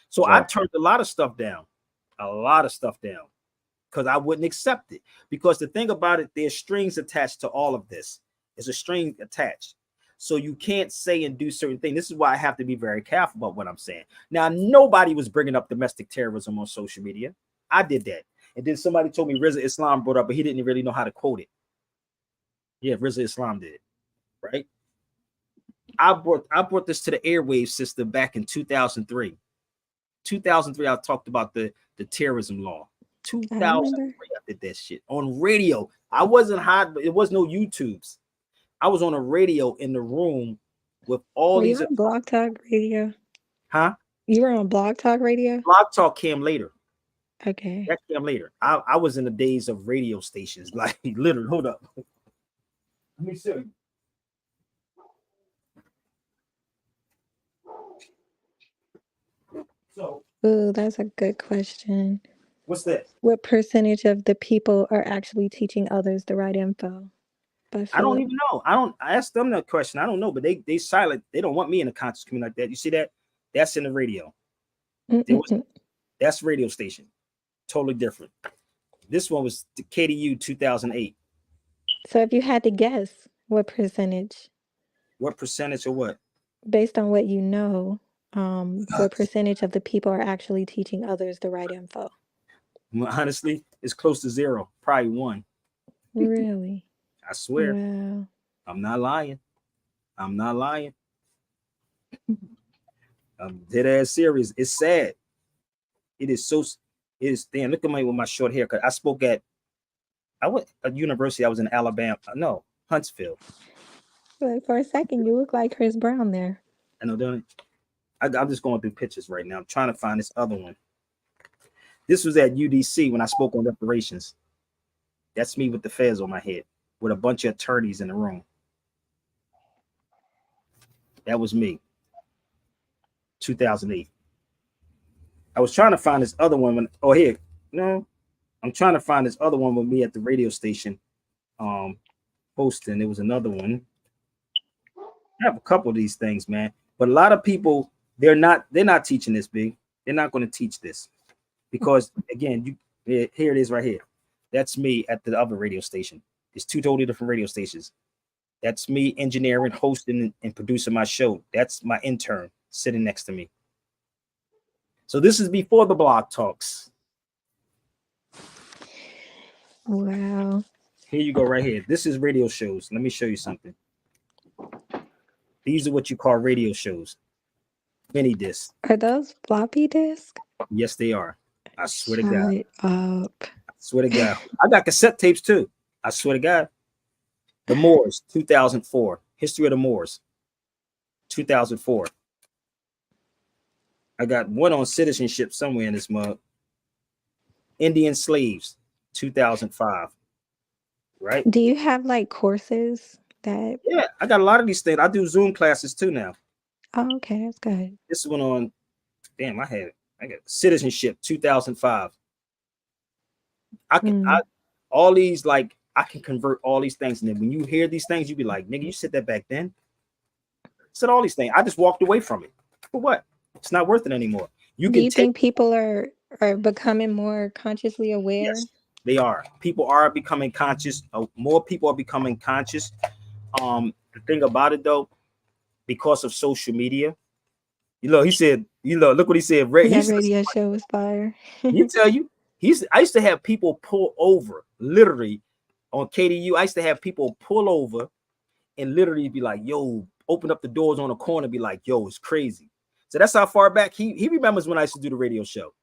Speaker 1: So I turned a lot of stuff down, because I wouldn't accept it. Because the thing about it, there's strings attached to all of this. There's a string attached. So you can't say and do certain things. This is why I have to be very careful about what I'm saying. Now, nobody was bringing up domestic terrorism on social media. I did that. And then somebody told me Rizza Islam brought up, but he didn't really know how to quote it. Yeah, Rizza Islam did, right? I brought this to the airwaves system back in 2003. 2003, I talked about the terrorism law. 2003, I did that shit on radio. I wasn't hot, but it was no YouTubes. I was on a radio in the room with all these.
Speaker 8: You were on Blog Talk Radio?
Speaker 1: Huh?
Speaker 8: You were on Blog Talk Radio?
Speaker 1: Blog Talk came later.
Speaker 8: Okay.
Speaker 1: That came later. I was in the days of radio stations, like literally. Hold up. Let me show you. So,
Speaker 8: that's a good question.
Speaker 1: What's that?
Speaker 8: What percentage of the people are actually teaching others the right info? But
Speaker 1: I don't
Speaker 8: Philip,
Speaker 1: even know. I asked them that question. I don't know, but they silent. They don't want me in the conscious community like that. You see that? That's in the radio. That's radio station. Totally different. This one was the KDU 2008.
Speaker 8: So if you had to guess, what percentage,
Speaker 1: What percentage or what?
Speaker 8: based on what you know, what percentage of the people are actually teaching others the right info?
Speaker 1: Honestly, it's close to zero. Probably 1.
Speaker 8: Really?
Speaker 1: I swear.
Speaker 8: Wow.
Speaker 1: I'm not lying. I'm not lying. I'm dead ass serious. It's sad. It is so. It is. Damn. Look at me with my short hair. Cause I spoke at. I went at university. I was in Alabama. No, Huntsville.
Speaker 8: Like for a second, you look like Chris Brown there.
Speaker 1: I know, don't it? I'm just going through pictures right now. I'm trying to find this other one. This was at UDC when I spoke on reparations. That's me with the fez on my head, with a bunch of attorneys in the room. That was me. 2008. I was trying to find this other one. Here. No. I'm trying to find this other one with me at the radio station. Hosting. There was another one. I have a couple of these things, man. But a lot of people, they're not teaching this, big. They're not going to teach this. Because again, here it is right here. That's me at the other radio station. It's 2 totally different radio stations. That's me engineering, hosting, and producing my show. That's my intern sitting next to me. So this is before the blog talks.
Speaker 8: Wow.
Speaker 1: Here you go right here. This is radio shows. Let me show you something. These are what you call radio shows. Mini discs.
Speaker 8: Are those floppy disks?
Speaker 1: Yes, they are. I swear to
Speaker 8: Shut
Speaker 1: God.
Speaker 8: up.
Speaker 1: I swear to God. I got cassette tapes too. I swear to God. The Moors, 2004. History of the Moors, 2004. I got one on citizenship somewhere in this mug. Indian slaves, 2005. Right?
Speaker 8: Do you have like courses that?
Speaker 1: Yeah, I got a lot of these things. I do Zoom classes too now.
Speaker 8: Oh, okay, that's good.
Speaker 1: This one on, damn, I got citizenship, 2005. All these, like, I can convert all these things. And then when you hear these things, you be like, nigga, you said that back then. I said all these things. I just walked away from it. For what? It's not worth it anymore.
Speaker 8: Do you think people are becoming more consciously aware?
Speaker 1: Yes, they are. People are becoming conscious. More people are becoming conscious. The thing about it though, because of social media, he said, look what he said.
Speaker 8: That radio show was fire.
Speaker 1: You tell you, I used to have people pull over, literally on KDU. I used to have people pull over and literally be like, yo, open up the doors on the corner, be like, yo, it's crazy. So that's how far back he remembers when I used to do the radio show.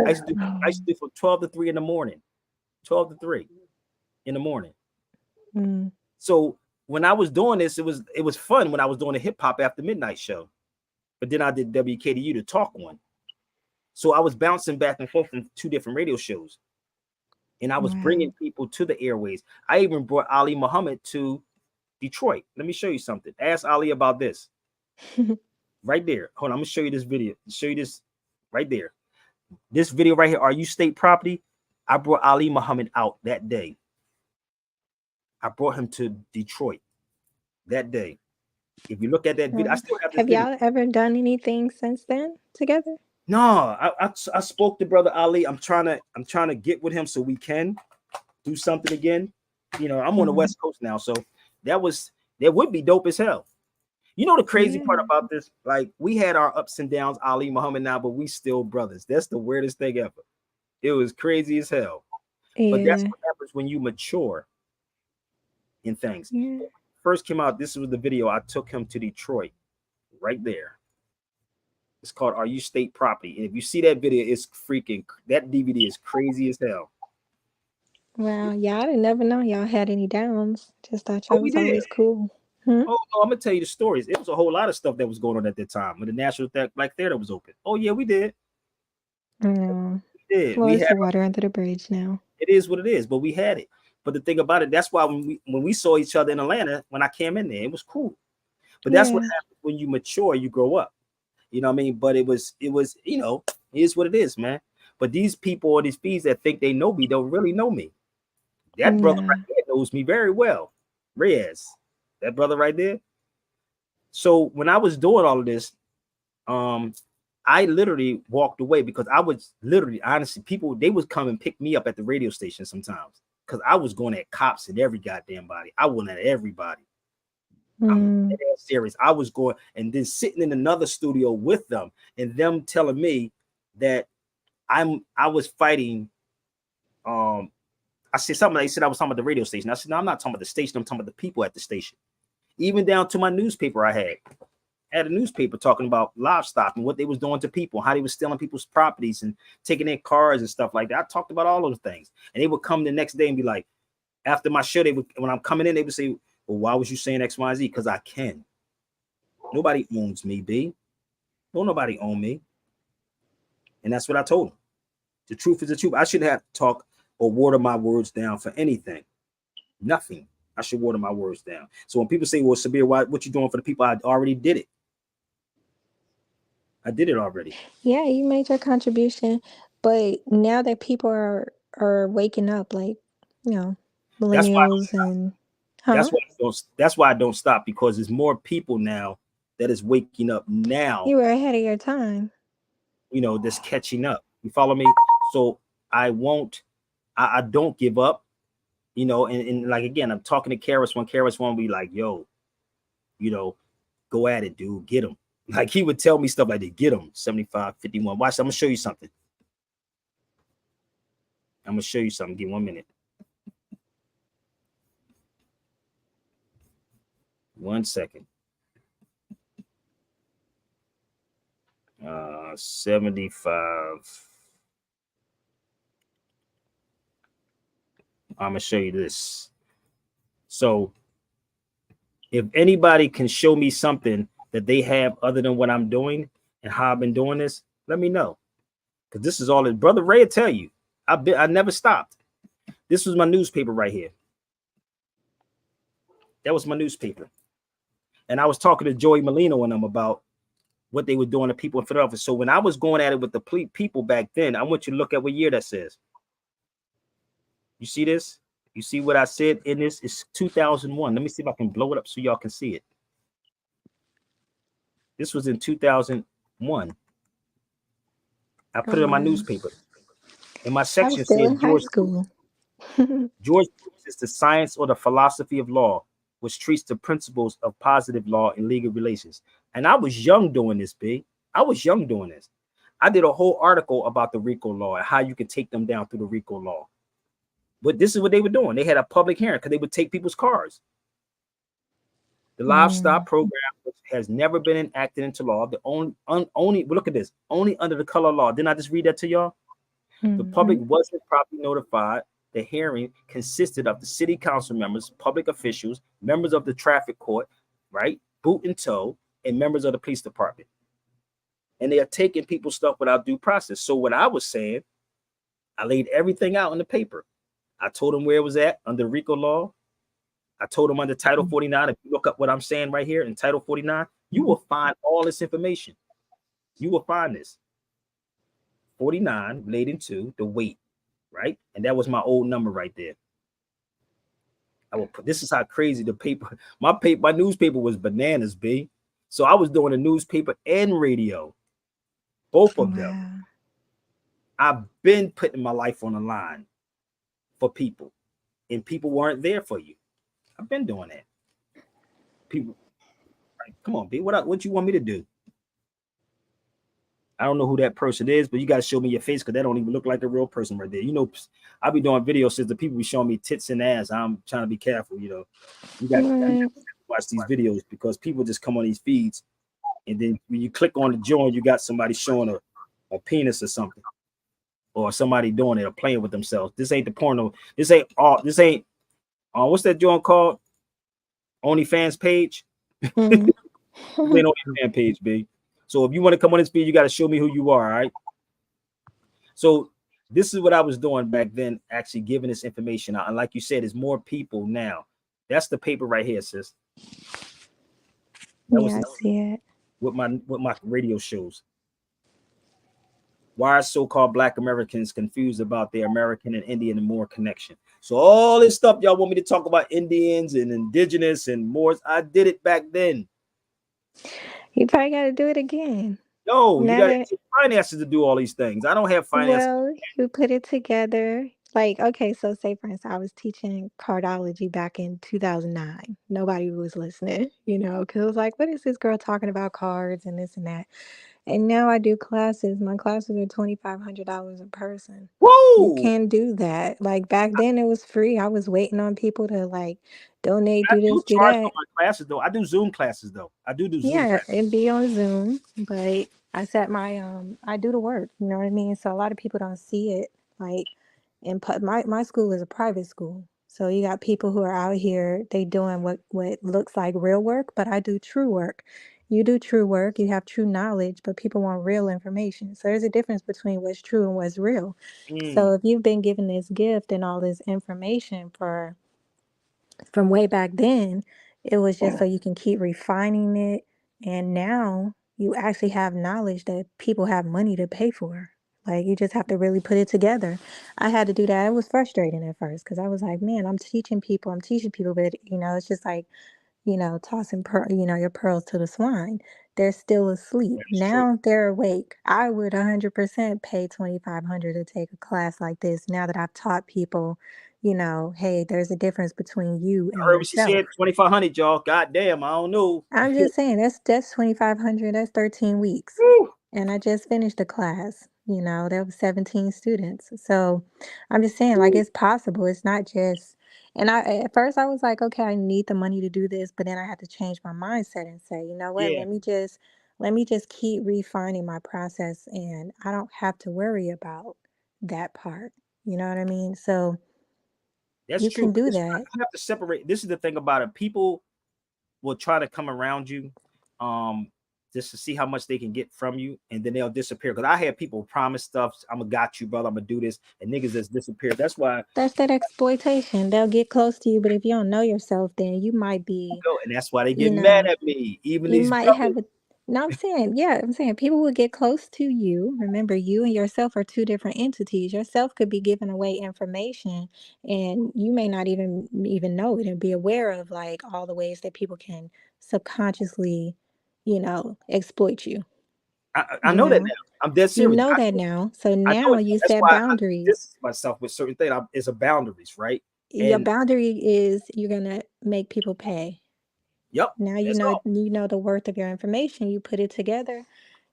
Speaker 1: I used to do from 12 to 3 in the morning. 12 to 3 in the morning. So when I was doing this, it was fun when I was doing the hip hop after midnight show. But then I did WKDU, the talk one. So I was bouncing back and forth from 2 different radio shows. And I was bringing people to the airways. I even brought Ali Muhammad to Detroit. Let me show you something. Ask Ali about this. Right there. Hold on, I'm gonna show you this video. Show you this right there. This video right here. Are you state property? I brought Ali Muhammad out that day. I brought him to Detroit that day. If you look at that video, I still have this video.
Speaker 8: Y'all ever done anything since then together?
Speaker 1: No, I spoke to brother Ali. I'm trying to get with him so we can do something again. I'm on the West Coast now, so that would be dope as hell. You know the crazy part about this? Like, we had our ups and downs, Ali Muhammad now, but we still brothers. That's the weirdest thing ever. It was crazy as hell. Yeah. But that's what happens when you mature in things. Yeah. First came out, this was the video. I took him to Detroit, right there. It's called Are You State Property? And if you see that video, it's freaking, that DVD is crazy as hell.
Speaker 8: Wow, yeah, I didn't never know y'all had any downs. Just thought y'all was always cool.
Speaker 1: Oh, no, I'm gonna tell you the stories. It was a whole lot of stuff that was going on at that time when the National Black Theater was open. Oh yeah, we did.
Speaker 8: We did. Well, it's the water under the bridge now.
Speaker 1: It is what it is, but we had it. But the thing about it, that's why when we saw each other in Atlanta, when I came in there, it was cool. But that's what happens when you mature, you grow up. You know what I mean? But it was, it is what it is, man. But these people or these fees that think they know me don't really know me. That brother right here knows me very well. Reyes, that brother right there. So when I was doing all of this, I literally walked away because I was literally, honestly, people, they would come and pick me up at the radio station sometimes because I was going at cops and every goddamn body. I went at everybody. I'm dead serious. I was going and then sitting in another studio with them and them telling me that I was fighting. I said something. They said I was talking about the radio station. I said, no, I'm not talking about the station. I'm talking about the people at the station. Even down to my newspaper I had a newspaper talking about livestock and what they was doing to people, how they was stealing people's properties and taking their cars and stuff like that. I talked about all those things. And they would come the next day and be like, after my show, they would, when I'm coming in, they would say, well, why was you saying X, Y, Z? Because I can. Nobody owns me, B. Don't nobody own me. And that's what I told them. The truth is the truth. I shouldn't have to talk or water my words down for anything. Nothing. I should water my words down. So when people say, well, Sabir, what you doing for the people? I already did it. I did it already.
Speaker 8: Yeah, you made your contribution, but now that people are waking up, like, you know,
Speaker 1: That's why
Speaker 8: millennials and
Speaker 1: that's why I don't stop, because there's more people now that is waking up now.
Speaker 8: You were ahead of your time.
Speaker 1: You know, that's catching up. You follow me? So I don't give up, you know, and like, again, I'm talking to Karis one be like, yo, you know, go at it, dude, get him. Like, he would tell me stuff like that, get him, 75, 51. Watch, I'm gonna show you something. I'm gonna show you something. Give 1 minute. 1 second. 75. I'm gonna show you this. So if anybody can show me something that they have other than what I'm doing and how I've been doing this, let me know. Because this is all that Brother Ray will tell you. I never stopped. This was my newspaper right here. That was my newspaper. And I was talking to Joey Molino and them about what they were doing to people in Philadelphia. So when I was going at it with the people back then, I want you to look at what year that says. You see this? You see what I said in this? It's 2001. Let me see if I can blow it up so y'all can see it. This was in 2001. I put it in my newspaper. In my section said George is the science or the philosophy of law, which treats the principles of positive law and legal relations. And I was young doing this, B. I was young doing this. I did a whole article about the RICO law and how you can take them down through the RICO law. But this is what they were doing. They had a public hearing because they would take people's cars. The livestock program, which has never been enacted into law, the only look at this, only under the color law. Didn't I just read that to y'all? The public wasn't properly notified. The hearing consisted of the city council members, public officials, members of the traffic court, right, boot and tow, and members of the police department. And they are taking people's stuff without due process. So what I was saying, I laid everything out in the paper. I told them where it was at under RICO law. I told them under Title 49, if you look up what I'm saying right here in Title 49, you will find all this information. You will find this. 49 relating to the weight, right? And that was my old number right there. I will put, this is how crazy the paper, my newspaper was bananas, B. So I was doing a newspaper and radio, both of them. I've been putting my life on the line for people, and people weren't there for you. I've been doing that. People, like, come on, B, what you want me to do? I don't know who that person is, but you got to show me your face because that don't even look like a real person right there. You know, I be doing videos since the people be showing me tits and ass. I'm trying to be careful, you know. You got to watch these videos because people just come on these feeds, and then when you click on the joint, you got somebody showing a penis or something, or somebody doing it or playing with themselves. This ain't the porno. This ain't what's that joint called? OnlyFans page. This ain't OnlyFans page, B. So if you want to come on this feed, you got to show me who you are, all right? So this is what I was doing back then, actually giving this information out. And like you said, there's more people now. That's the paper right here, sis. That
Speaker 8: I see it.
Speaker 1: With my radio shows. Why are so-called Black Americans confused about their American and Indian and Moor connection? So all this stuff y'all want me to talk about Indians and indigenous and Moors, I did it back then.
Speaker 8: You probably got to do it again.
Speaker 1: No, you
Speaker 8: Now
Speaker 1: got
Speaker 8: that,
Speaker 1: finances to do all these things. I don't have finances.
Speaker 8: well, you put it together. Like, okay, so say for instance, I was teaching cardology back in 2009. Nobody was listening, because it was like, what is this girl talking about cards and this and that? And now I do classes. My classes are $2,500 a person. You
Speaker 1: Whoa!
Speaker 8: can do that. Like back then, it was free. I was waiting on people to like donate,
Speaker 1: I
Speaker 8: do
Speaker 1: do
Speaker 8: this, do
Speaker 1: charge for
Speaker 8: that.
Speaker 1: my classes though. I do Zoom classes though. I do Zoom
Speaker 8: Yeah,
Speaker 1: classes.
Speaker 8: it'd be on Zoom, but I set my I do the work, you know what I mean? So a lot of people don't see it. Like my school is a private school. So you got people who are out here, they doing what looks like real work, but I do true work. You do true work, you have true knowledge, but people want real information. So there's a difference between what's true and what's real. So if you've been given this gift and all this information from way back then, it was just so you can keep refining it. And now you actually have knowledge that people have money to pay for. Like you just have to really put it together. I had to do that. It was frustrating at first because I was like, man, I'm teaching people, but it's just like, tossing your pearls to the swine. They're still asleep.
Speaker 1: That's true.
Speaker 8: Now they're awake. I would 100% pay $2,500 to take a class like this. Now that I've taught people, hey, there's a difference between you
Speaker 1: I
Speaker 8: and
Speaker 1: heard what she
Speaker 8: yourself.
Speaker 1: said, 2,500, y'all. God damn, I don't know.
Speaker 8: I'm just saying that's 2,500. That's 13 weeks.
Speaker 1: Woo.
Speaker 8: And I just finished a class. There was 17 students. So I'm just saying, like, it's possible. It's not just. And at first I was like, okay, I need the money to do this, but then I had to change my mindset and say, you know what?
Speaker 1: Yeah,
Speaker 8: Let me just keep refining my process, and I don't have to worry about that part. You know what I mean? So
Speaker 1: that's
Speaker 8: you
Speaker 1: true.
Speaker 8: can do
Speaker 1: You
Speaker 8: that.
Speaker 1: have to separate. This is the thing about it. People will try to come around you, just to see how much they can get from you, and then they'll disappear. Because I had people promise stuff. I'm gonna got you, brother. I'm gonna do this, and niggas just disappear. That's why.
Speaker 8: That's that exploitation. They'll get close to you, but if you don't know yourself, then you might be,
Speaker 1: And that's why they
Speaker 8: you
Speaker 1: get mad
Speaker 8: know,
Speaker 1: at me. Even
Speaker 8: you
Speaker 1: these
Speaker 8: might
Speaker 1: brothers.
Speaker 8: have a. No, I'm saying people will get close to you. Remember, you and yourself are two different entities. Yourself could be giving away information, and you may not even know it and be aware of like all the ways that people can subconsciously, exploit you.
Speaker 1: I
Speaker 8: You
Speaker 1: know that
Speaker 8: know,
Speaker 1: now. I'm dead
Speaker 8: you
Speaker 1: serious.
Speaker 8: know that now. So
Speaker 1: I know
Speaker 8: now
Speaker 1: it.
Speaker 8: you
Speaker 1: That's
Speaker 8: set
Speaker 1: why I
Speaker 8: boundaries.
Speaker 1: distance myself with certain things. It's a boundaries, right?
Speaker 8: Your
Speaker 1: And
Speaker 8: boundary is you're gonna make people pay.
Speaker 1: yep,
Speaker 8: Now you
Speaker 1: that's
Speaker 8: know
Speaker 1: all.
Speaker 8: you know the worth of your information. You put it together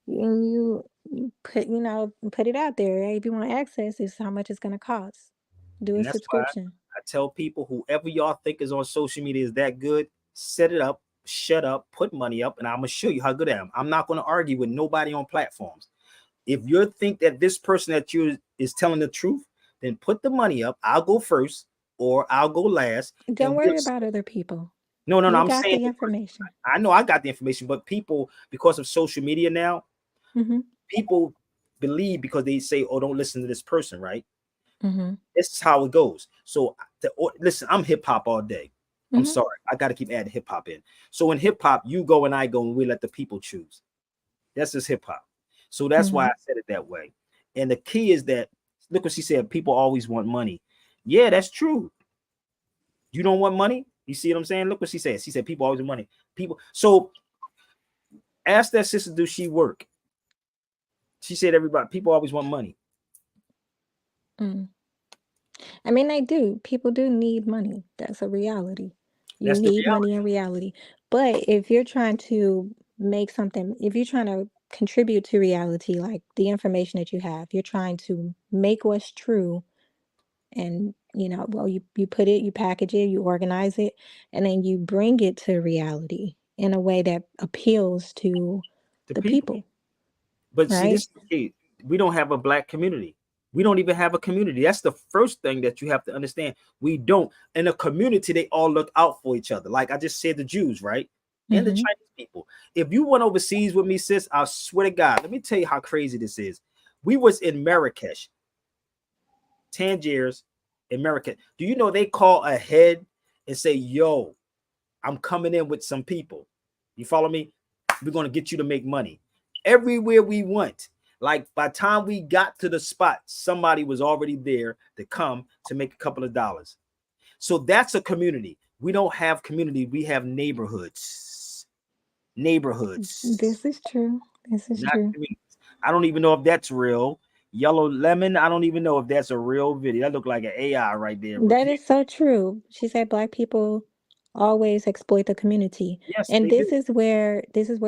Speaker 8: and you put it out there. Hey, if you want access, this is how much it's gonna cost. Do a
Speaker 1: And that's why
Speaker 8: subscription.
Speaker 1: I tell people, whoever y'all think is on social media is that good, set it up, shut up, put money up, and I'm gonna show you how good I am. I'm not gonna argue with nobody on platforms. If you think that this person that you is telling the truth, then put the money up. I'll go first, or I'll go last,
Speaker 8: Don't
Speaker 1: and we'll.
Speaker 8: worry about other people.
Speaker 1: No.
Speaker 8: You
Speaker 1: I'm
Speaker 8: got
Speaker 1: saying
Speaker 8: the information.
Speaker 1: I know I got the information, but people, because of social media now,
Speaker 8: Mm-hmm.
Speaker 1: people believe because they say, "Oh, don't listen to this person," right?
Speaker 8: Mm-hmm.
Speaker 1: This is how it goes. So, listen, I'm hip hop all day. I'm
Speaker 8: Mm-hmm.
Speaker 1: sorry, I got to keep adding hip hop in. So in hip hop, you go and I go, and we let the people choose. That's just hip hop. So that's why
Speaker 8: Mm-hmm.
Speaker 1: I said it that way. And the key is that, look what she said, people always want money. Yeah, that's true. You don't want money? You see what I'm saying? Look what she said. She said people always want money. People. So ask that sister, do she work? She said people always want money.
Speaker 8: Mm. I mean, they do. People do need money. That's a reality. You
Speaker 1: That's the
Speaker 8: need
Speaker 1: reality.
Speaker 8: money in reality. But if you're trying to if you're trying to contribute to reality, like the information that you have, you're trying to make what's true and, well, you put it, you package it, you organize it, and then you bring it to reality in a way that appeals to
Speaker 1: The
Speaker 8: the
Speaker 1: people.
Speaker 8: people,
Speaker 1: But see,
Speaker 8: right?
Speaker 1: this is the key. We don't have a black community. We don't even have a community. That's the first thing that you have to understand. We don't. In a community, they all look out for each other. Like I just said, the Jews, right? And the
Speaker 8: Mm-hmm.
Speaker 1: Chinese people. If you went overseas with me, sis, I swear to God, let me tell you how crazy this is. We was in Marrakesh, Tangiers, in Marrakesh. Do you know they call ahead and say, yo, I'm coming in with some people. You follow me? We're going to get you to make money. Everywhere we went, Like by the time we got to the spot, somebody was already there to come to make a couple of dollars. So that's a community. We don't have community. We have neighborhoods.
Speaker 8: This is true. This is
Speaker 1: Not
Speaker 8: true.
Speaker 1: communities. I don't even know if that's real. Yellow Lemon, I don't even know if that's a real video. That looked like an AI right there.
Speaker 8: That is so true. She said Black people always exploit the community.
Speaker 1: Yes,
Speaker 8: And
Speaker 1: they
Speaker 8: this
Speaker 1: do.
Speaker 8: is where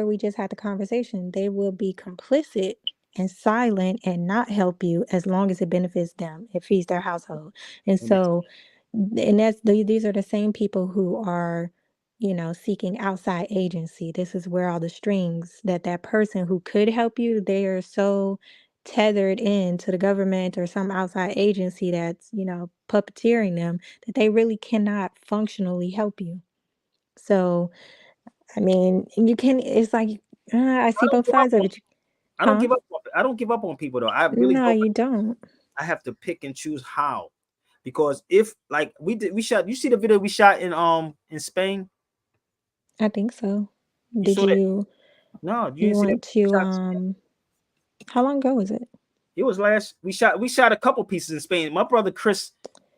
Speaker 8: we just had the conversation. They will be complicit and silent and not help you as long as it benefits them. It feeds their household. And
Speaker 1: And that's
Speaker 8: so these are the same people who are, seeking outside agency. This is where all the strings that person who could help you, they are so tethered in to the government or some outside agency that's, puppeteering them, that they really cannot functionally help you. So, I mean, it's like, I see both sides of it.
Speaker 1: I don't
Speaker 8: Huh?
Speaker 1: give up. I don't give up on people though. I really
Speaker 8: No,
Speaker 1: don't.
Speaker 8: you don't.
Speaker 1: I have to pick and choose how, because if like we shot. You see the video we shot in Spain?
Speaker 8: I think so.
Speaker 1: You
Speaker 8: Did
Speaker 1: saw that?
Speaker 8: you
Speaker 1: No, you
Speaker 8: you
Speaker 1: didn't see that.
Speaker 8: want to how long ago was it?
Speaker 1: It was last. We shot a couple pieces in Spain. My brother Chris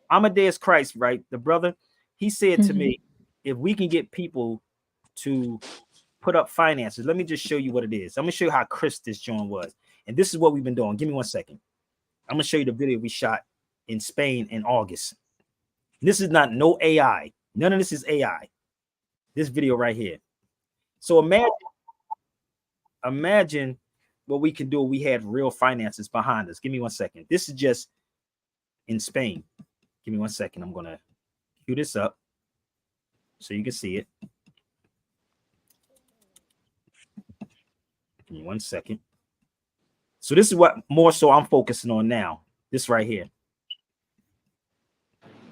Speaker 1: Amadeus Christ, right? The brother, he said to
Speaker 8: Mhm.
Speaker 1: me, if we can get people to put up finances, let me just show you what it is. I'm gonna show you how Chris this joint was, and this is what we've been doing. Give me 1 second. I'm gonna show you the video we shot in Spain in August. This is not no AI. None of this is AI. This video right here. So imagine what we can do if we had real finances behind us. Give me 1 second. This is just in Spain. Give me 1 second. I'm gonna cue this up so you can see it. Give me 1 second. So this is what more so I'm focusing on now. This right here.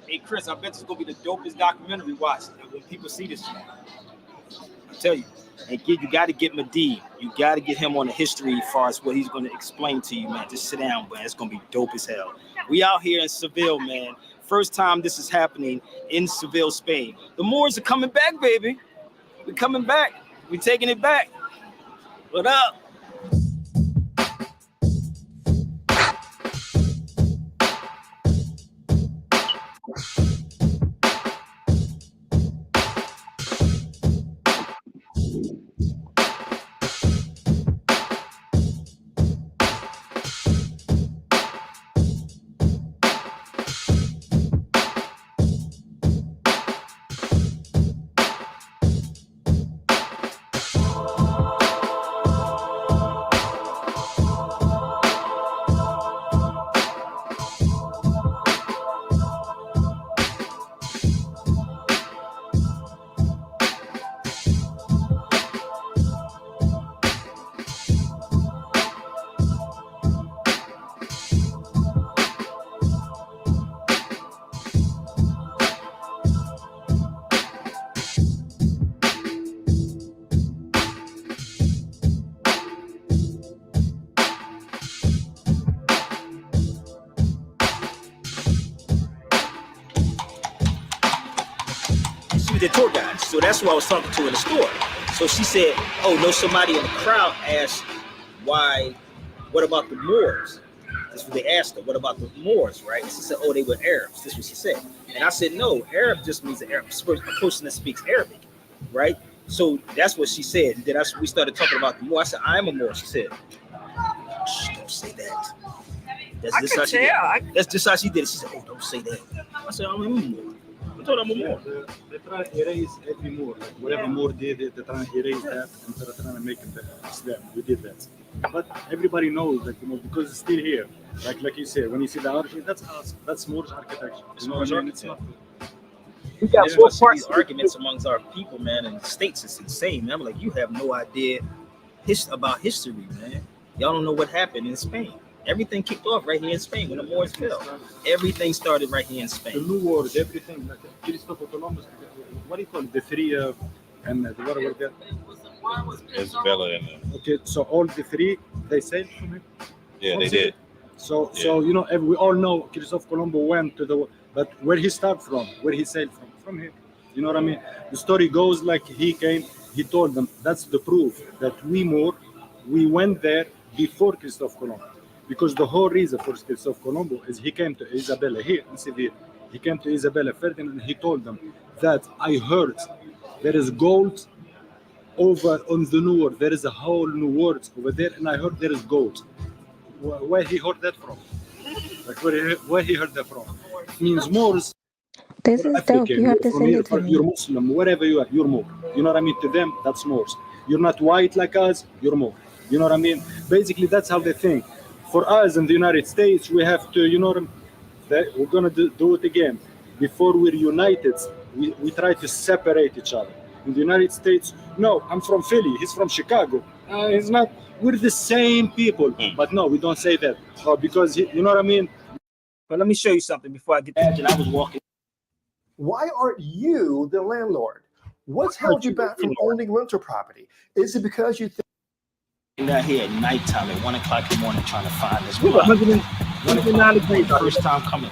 Speaker 1: Hey Chris, I bet this is gonna be the dopest documentary watched when people see this. I tell you, and you got to get Medivh. You got to get him on the history as far as what he's going to explain to you, man. Just sit down, man. It's going to be dope as hell. We out here in Seville, man. First time this is happening in Seville, Spain. The Moors are coming back, baby. We're coming back. We're taking it back. What up? The tour guide. So that's who I was talking to in the store. So she said, oh, no, somebody in the crowd asked what about the Moors? That's what they asked her. What about the Moors, right? And she said, oh, they were Arabs. This is what she said. And I said, no, Arab just means a person that speaks Arabic, right? So that's what she said. And then we started talking about the Moor. I said, I'm a Moor. She said, shh, don't say that. That's just how she did it. That's just how she did it. She said, oh, don't say that. I said, I'm a Moor. I told I'm a Moor.
Speaker 12: They try to erase every Moor. Like whatever Moor did, they try to erase that and they're trying to make it Islam. We did that. But everybody knows that, because it's still here. Like you said, when you see the architecture, that's us. That's Moor's architecture.
Speaker 1: It's Moor's architecture.
Speaker 12: We
Speaker 1: got four parts. These arguments amongst our people, man, and the states is insane, man. I'm like, you have no idea about history, man. Y'all don't know what happened in Spain. Everything kicked off right here in Spain when the Moors fell. Everything started right here in Spain.
Speaker 12: The New World, everything. Like Christopher Columbus, what do you call it? The three and the what were that?
Speaker 13: Isabella and
Speaker 12: okay, so all the three they sailed from him.
Speaker 13: Yeah, they did.
Speaker 12: So we all know Christopher Columbus went to but where he started from, where he sailed from him. You know what I mean? The story goes like he came, he told them that's the proof that we went there before Christopher Colombo, because the whole reason for Christopher Colombo is he came to Isabella here in Seville. He came to Isabella Ferdinand and he told them that I heard there is gold over on the New World. There is a whole New World over there, and I heard there is gold. Where he heard that from? Like where he heard that from? It means Moors.
Speaker 8: This is dope. You have to send it to me.
Speaker 12: You're Muslim, wherever you are, you're Moor. You know what I mean? To them, that's Moors. You're not white like us, you're Moor. You know what I mean? Basically, that's how they think. For us in the United States, we have to, you know, we're gonna do it again. Before we're united, we try to separate each other. In the United States, no, I'm from Philly, he's from Chicago. It's not, we're the same people. But no, we don't say that. Because, you know what I mean?
Speaker 1: But let me show you something before I get to that. I was walking.
Speaker 14: Why aren't you the landlord? What's held you back from owning rental property? Is it because you think
Speaker 1: out here at nighttime at 1 o'clock in the morning trying to find this block? 109 degrees, first time coming.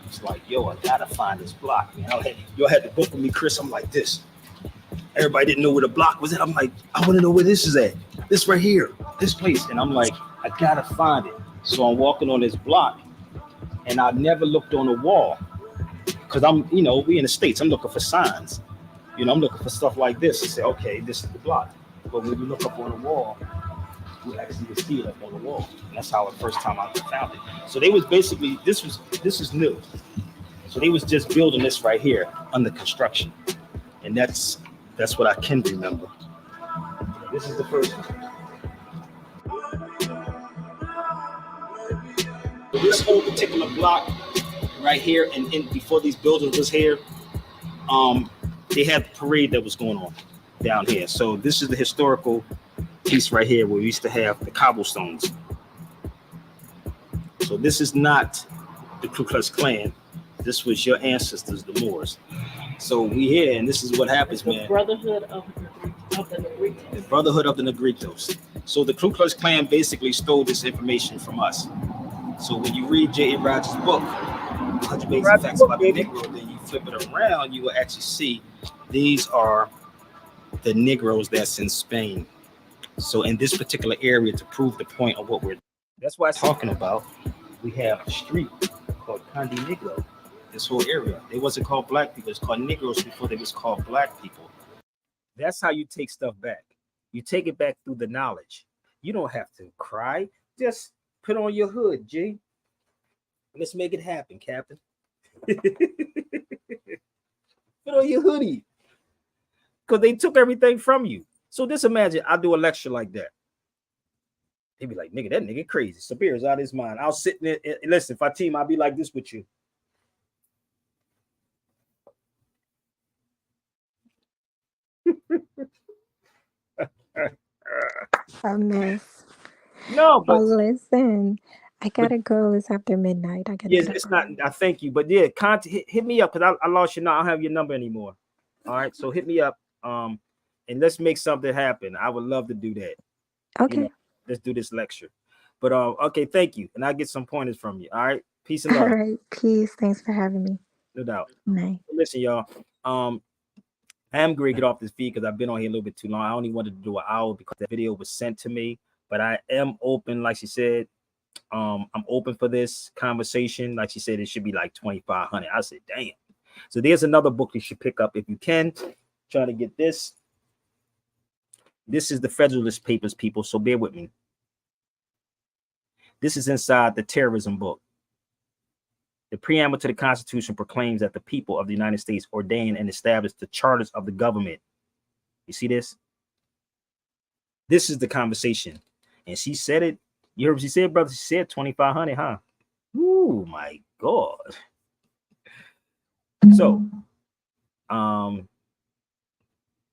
Speaker 1: It's like, yo, I gotta find this block. You had the book with me, Chris. I'm like this. Everybody didn't know where the block was at. I'm like, I want to know where this is at. This right here, this place. And I'm like, I gotta find it. So I'm walking on this block, and I never looked on the wall. Because I'm, we in the States, I'm looking for signs. I'm looking for stuff like this. I say, okay, this is the block. But when you look up on the wall, you actually see it up on the wall. And that's how the first time I found it. So they was basically, this is new. So they was just building this right here under construction. And that's what I can remember. This is the first one. This whole particular block right here, and before these buildings was here, they had the parade that was going on down here. So this is the historical piece right here where we used to have the cobblestones. So this is not the Ku Klux Klan. This was your ancestors, the Moors. So we here, and this is what happens, man.
Speaker 15: Brotherhood of the Negritos.
Speaker 1: The Brotherhood of the Negritos. So the Ku Klux Klan basically stole this information from us. So when you read J.A. Rogers' book, 100 Basic Facts About the Negro, then you flip it around, you will actually see these are the Negroes that's in Spain. So in this particular area, to prove the point of what that's why I'm talking about, we have a street called Conde Negro. This whole area, they wasn't called black people, it's called Negroes before they was called black people. That's how you take stuff back. You take it back through the knowledge. You don't have to cry. Just put on your hood, G. Let's make it happen, Captain. Put on your hoodie. Because they took everything from you. So just imagine I do a lecture like that. They'd be like, nigga, that nigga crazy. Sabir's out of his mind. I'll sit there and listen, Fatima, I'll be like this with you.
Speaker 8: A mess.
Speaker 1: No, but
Speaker 8: listen, I gotta go. It's after midnight. I gotta.
Speaker 1: Yes, it's not. I thank you, but yeah, hit me up because I lost your number. I don't have your number anymore. All right, so hit me up. And let's make something happen. I would love to do that.
Speaker 8: Okay.
Speaker 1: Let's do this lecture. But okay, thank you, and I'll get some pointers from you. All right, peace and love.
Speaker 8: All right, peace. Thanks for having me.
Speaker 1: No doubt.
Speaker 8: Night.
Speaker 1: Listen, y'all. I am going to get off this feed because I've been on here a little bit too long. I only wanted to do an hour because that video was sent to me. But I am open, like she said. I'm open for this conversation. Like she said, it should be like 2,500. I said, damn. So there's another book you should pick up if you can. Try to get this. This is the Federalist Papers, people. So bear with me. This is inside the terrorism book. The preamble to the Constitution proclaims that the people of the United States ordain and establish the charters of the government. You see this? This is the conversation. And she said it. You heard what she said, brother? She said 2,500, huh? Ooh, my God. So,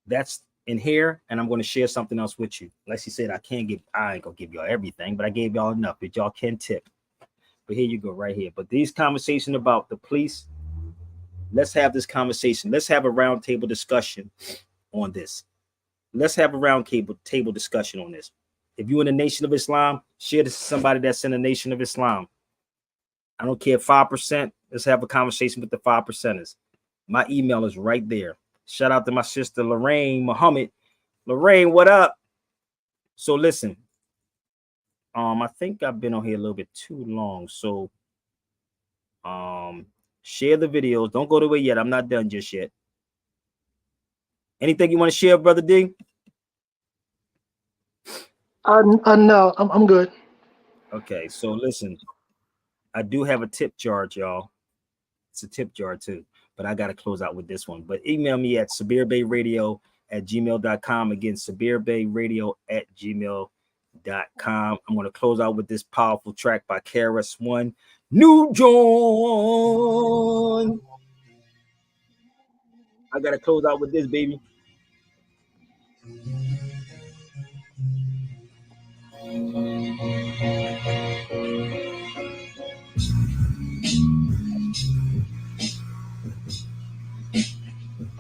Speaker 1: that's in here, and I'm going to share something else with you. Like she said, I ain't going to give y'all everything, but I gave y'all enough that y'all can tip. But here you go, right here. But these conversations about the police, let's have this conversation. Let's have a roundtable discussion on this. Let's have a roundtable discussion on this. If you're in the Nation of Islam, share this to somebody that's in the Nation of Islam. I don't care, 5%. Let's have a conversation with the 5%ers. My email is right there. Shout out to my sister, Lorraine Muhammad. Lorraine, what up? So listen, I think I've been on here a little bit too long. So share the videos. Don't go away yet. I'm not done just yet. Anything you want to share, Brother D?
Speaker 11: No, I'm good.
Speaker 1: Okay, so listen, I do have a tip jar, y'all. It's a tip jar too, but I got to close out with this one. But email me at sabirbayradio@gmail.com. Again, sabirbayradio@gmail.com. I'm going to close out with this powerful track by KRS-One, New John. I got to close out with this, baby.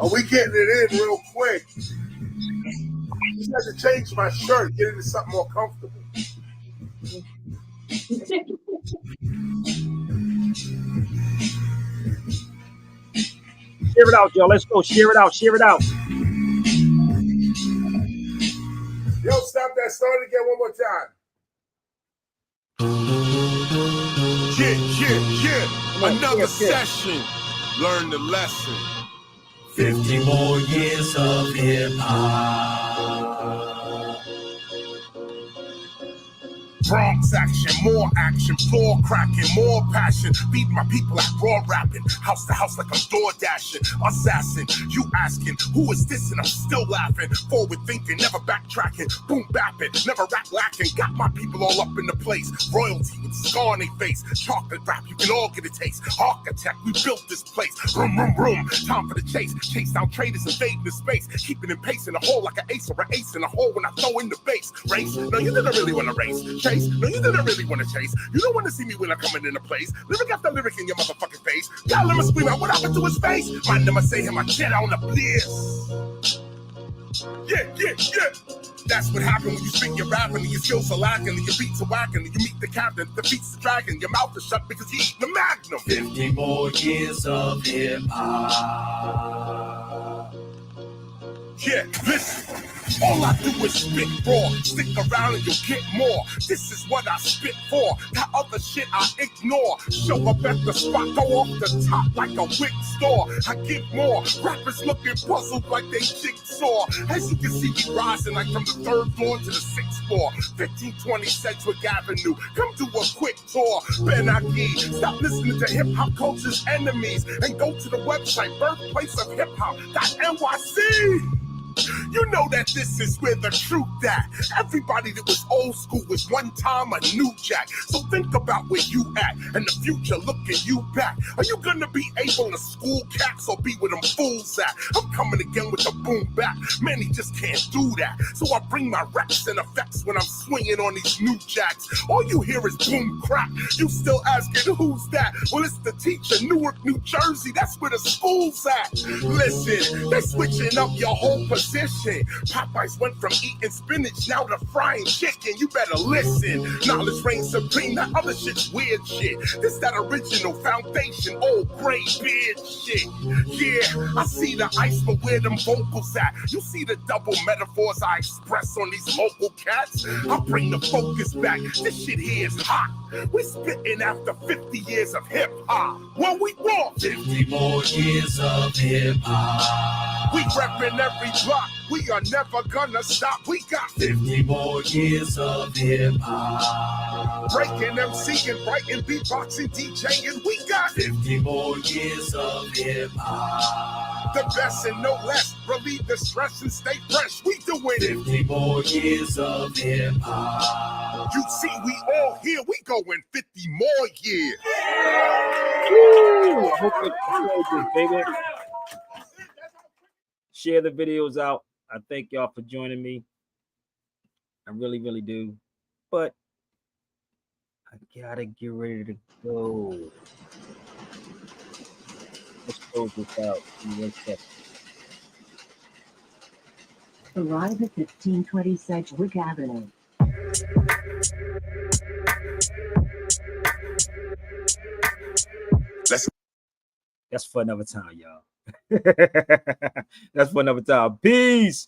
Speaker 9: Are we getting it in real quick? Just had to change my shirt, get into something more comfortable.
Speaker 1: Share it out, y'all. Let's go. Share it out. Share it out.
Speaker 9: Yo, stop that. Start it again one more time. Another session. Learn the lesson.
Speaker 16: 50 more years of hip hop.
Speaker 9: Bronx action, more action, floor cracking, more passion. Beat my people at raw rapping, house to house like I'm door dashing. Assassin, you asking, who is this? And I'm still laughing. Forward thinking, never backtracking. Boom bapping, never rap lacking. Got my people all up in the place. Royalty with scar on their face. Chocolate rap, you can all get a taste. Architect, we built this place. Room, room, room. Time for the chase. Chase down traders invading the space. Keeping in pace in a hole like an ace or an ace in a hole when I throw in the base. Race? No, you didn't really want to race. Chase? No, you didn't really want to chase. You don't want to see me when I'm coming into place. Lyric after lyric in your motherfucking face. Y'all let me scream out what happened to his face. Man, never say him, I jet on the bliss. Yeah. That's what happened when you spit your rapping and your skills are lacking and your beats are whacking and you meet the captain, defeats the dragon. Your mouth is shut because he eating the magnum.
Speaker 16: 50 more years of hip hop.
Speaker 9: Yeah, listen. All I do is spit raw. Stick around and you'll get more. This is what I spit for. That other shit I ignore. Show up at the spot, go off the top like a wick store. I give more. Rappers looking puzzled like they jigsaw. As you can see me rising like from the 3rd floor to the 6th floor. 1520 Sedgwick Avenue. Come do a quick tour. Ben Aki, stop listening to hip hop culture's enemies and go to the website birthplace of hip hop.nyc. You know that this is where the truth at. Everybody that was old school was one time a new jack. So think about where you at and the future looking you back. Are you gonna be able to school cats or be where them fools at? I'm coming again with the boom back. Many just can't do that. So I bring my raps and effects when I'm swinging on these new jacks. All you hear is boom crack. You still asking who's that? Well, it's the teacher, Newark, New Jersey. That's where the school's at. Listen, they're switching up your whole position. Popeyes went from eating spinach now to frying chicken. You better listen. Knowledge reigns supreme. That other shit's weird shit. This that original foundation, old gray beard shit. Yeah, I see the ice, but where them vocals at? You see the double metaphors I express on these local cats? I bring the focus back. This shit here is hot. We spitting after 50 years of hip hop. What we want?
Speaker 16: 50 more years of hip hop.
Speaker 9: We repping every block. We are never gonna stop. We got
Speaker 16: 50 more years of hip hop.
Speaker 9: Breaking MCing, writing, beatboxing, DJing. We got
Speaker 16: 50 more years of hip hop.
Speaker 9: The best and no less. Relieve the stress and stay fresh. We doing it.
Speaker 16: 50 more years of hip hop.
Speaker 9: You see, we all here. We going 50 more years.
Speaker 1: Woo! I hope you enjoyed this, baby. Share the videos out. I thank y'all for joining me. I really, really do. But I gotta get ready to go. Let's close this out in 1 second.
Speaker 17: Arrive at 1520 Sedgwick Avenue.
Speaker 1: That's for another time, y'all. That's for another time. Peace.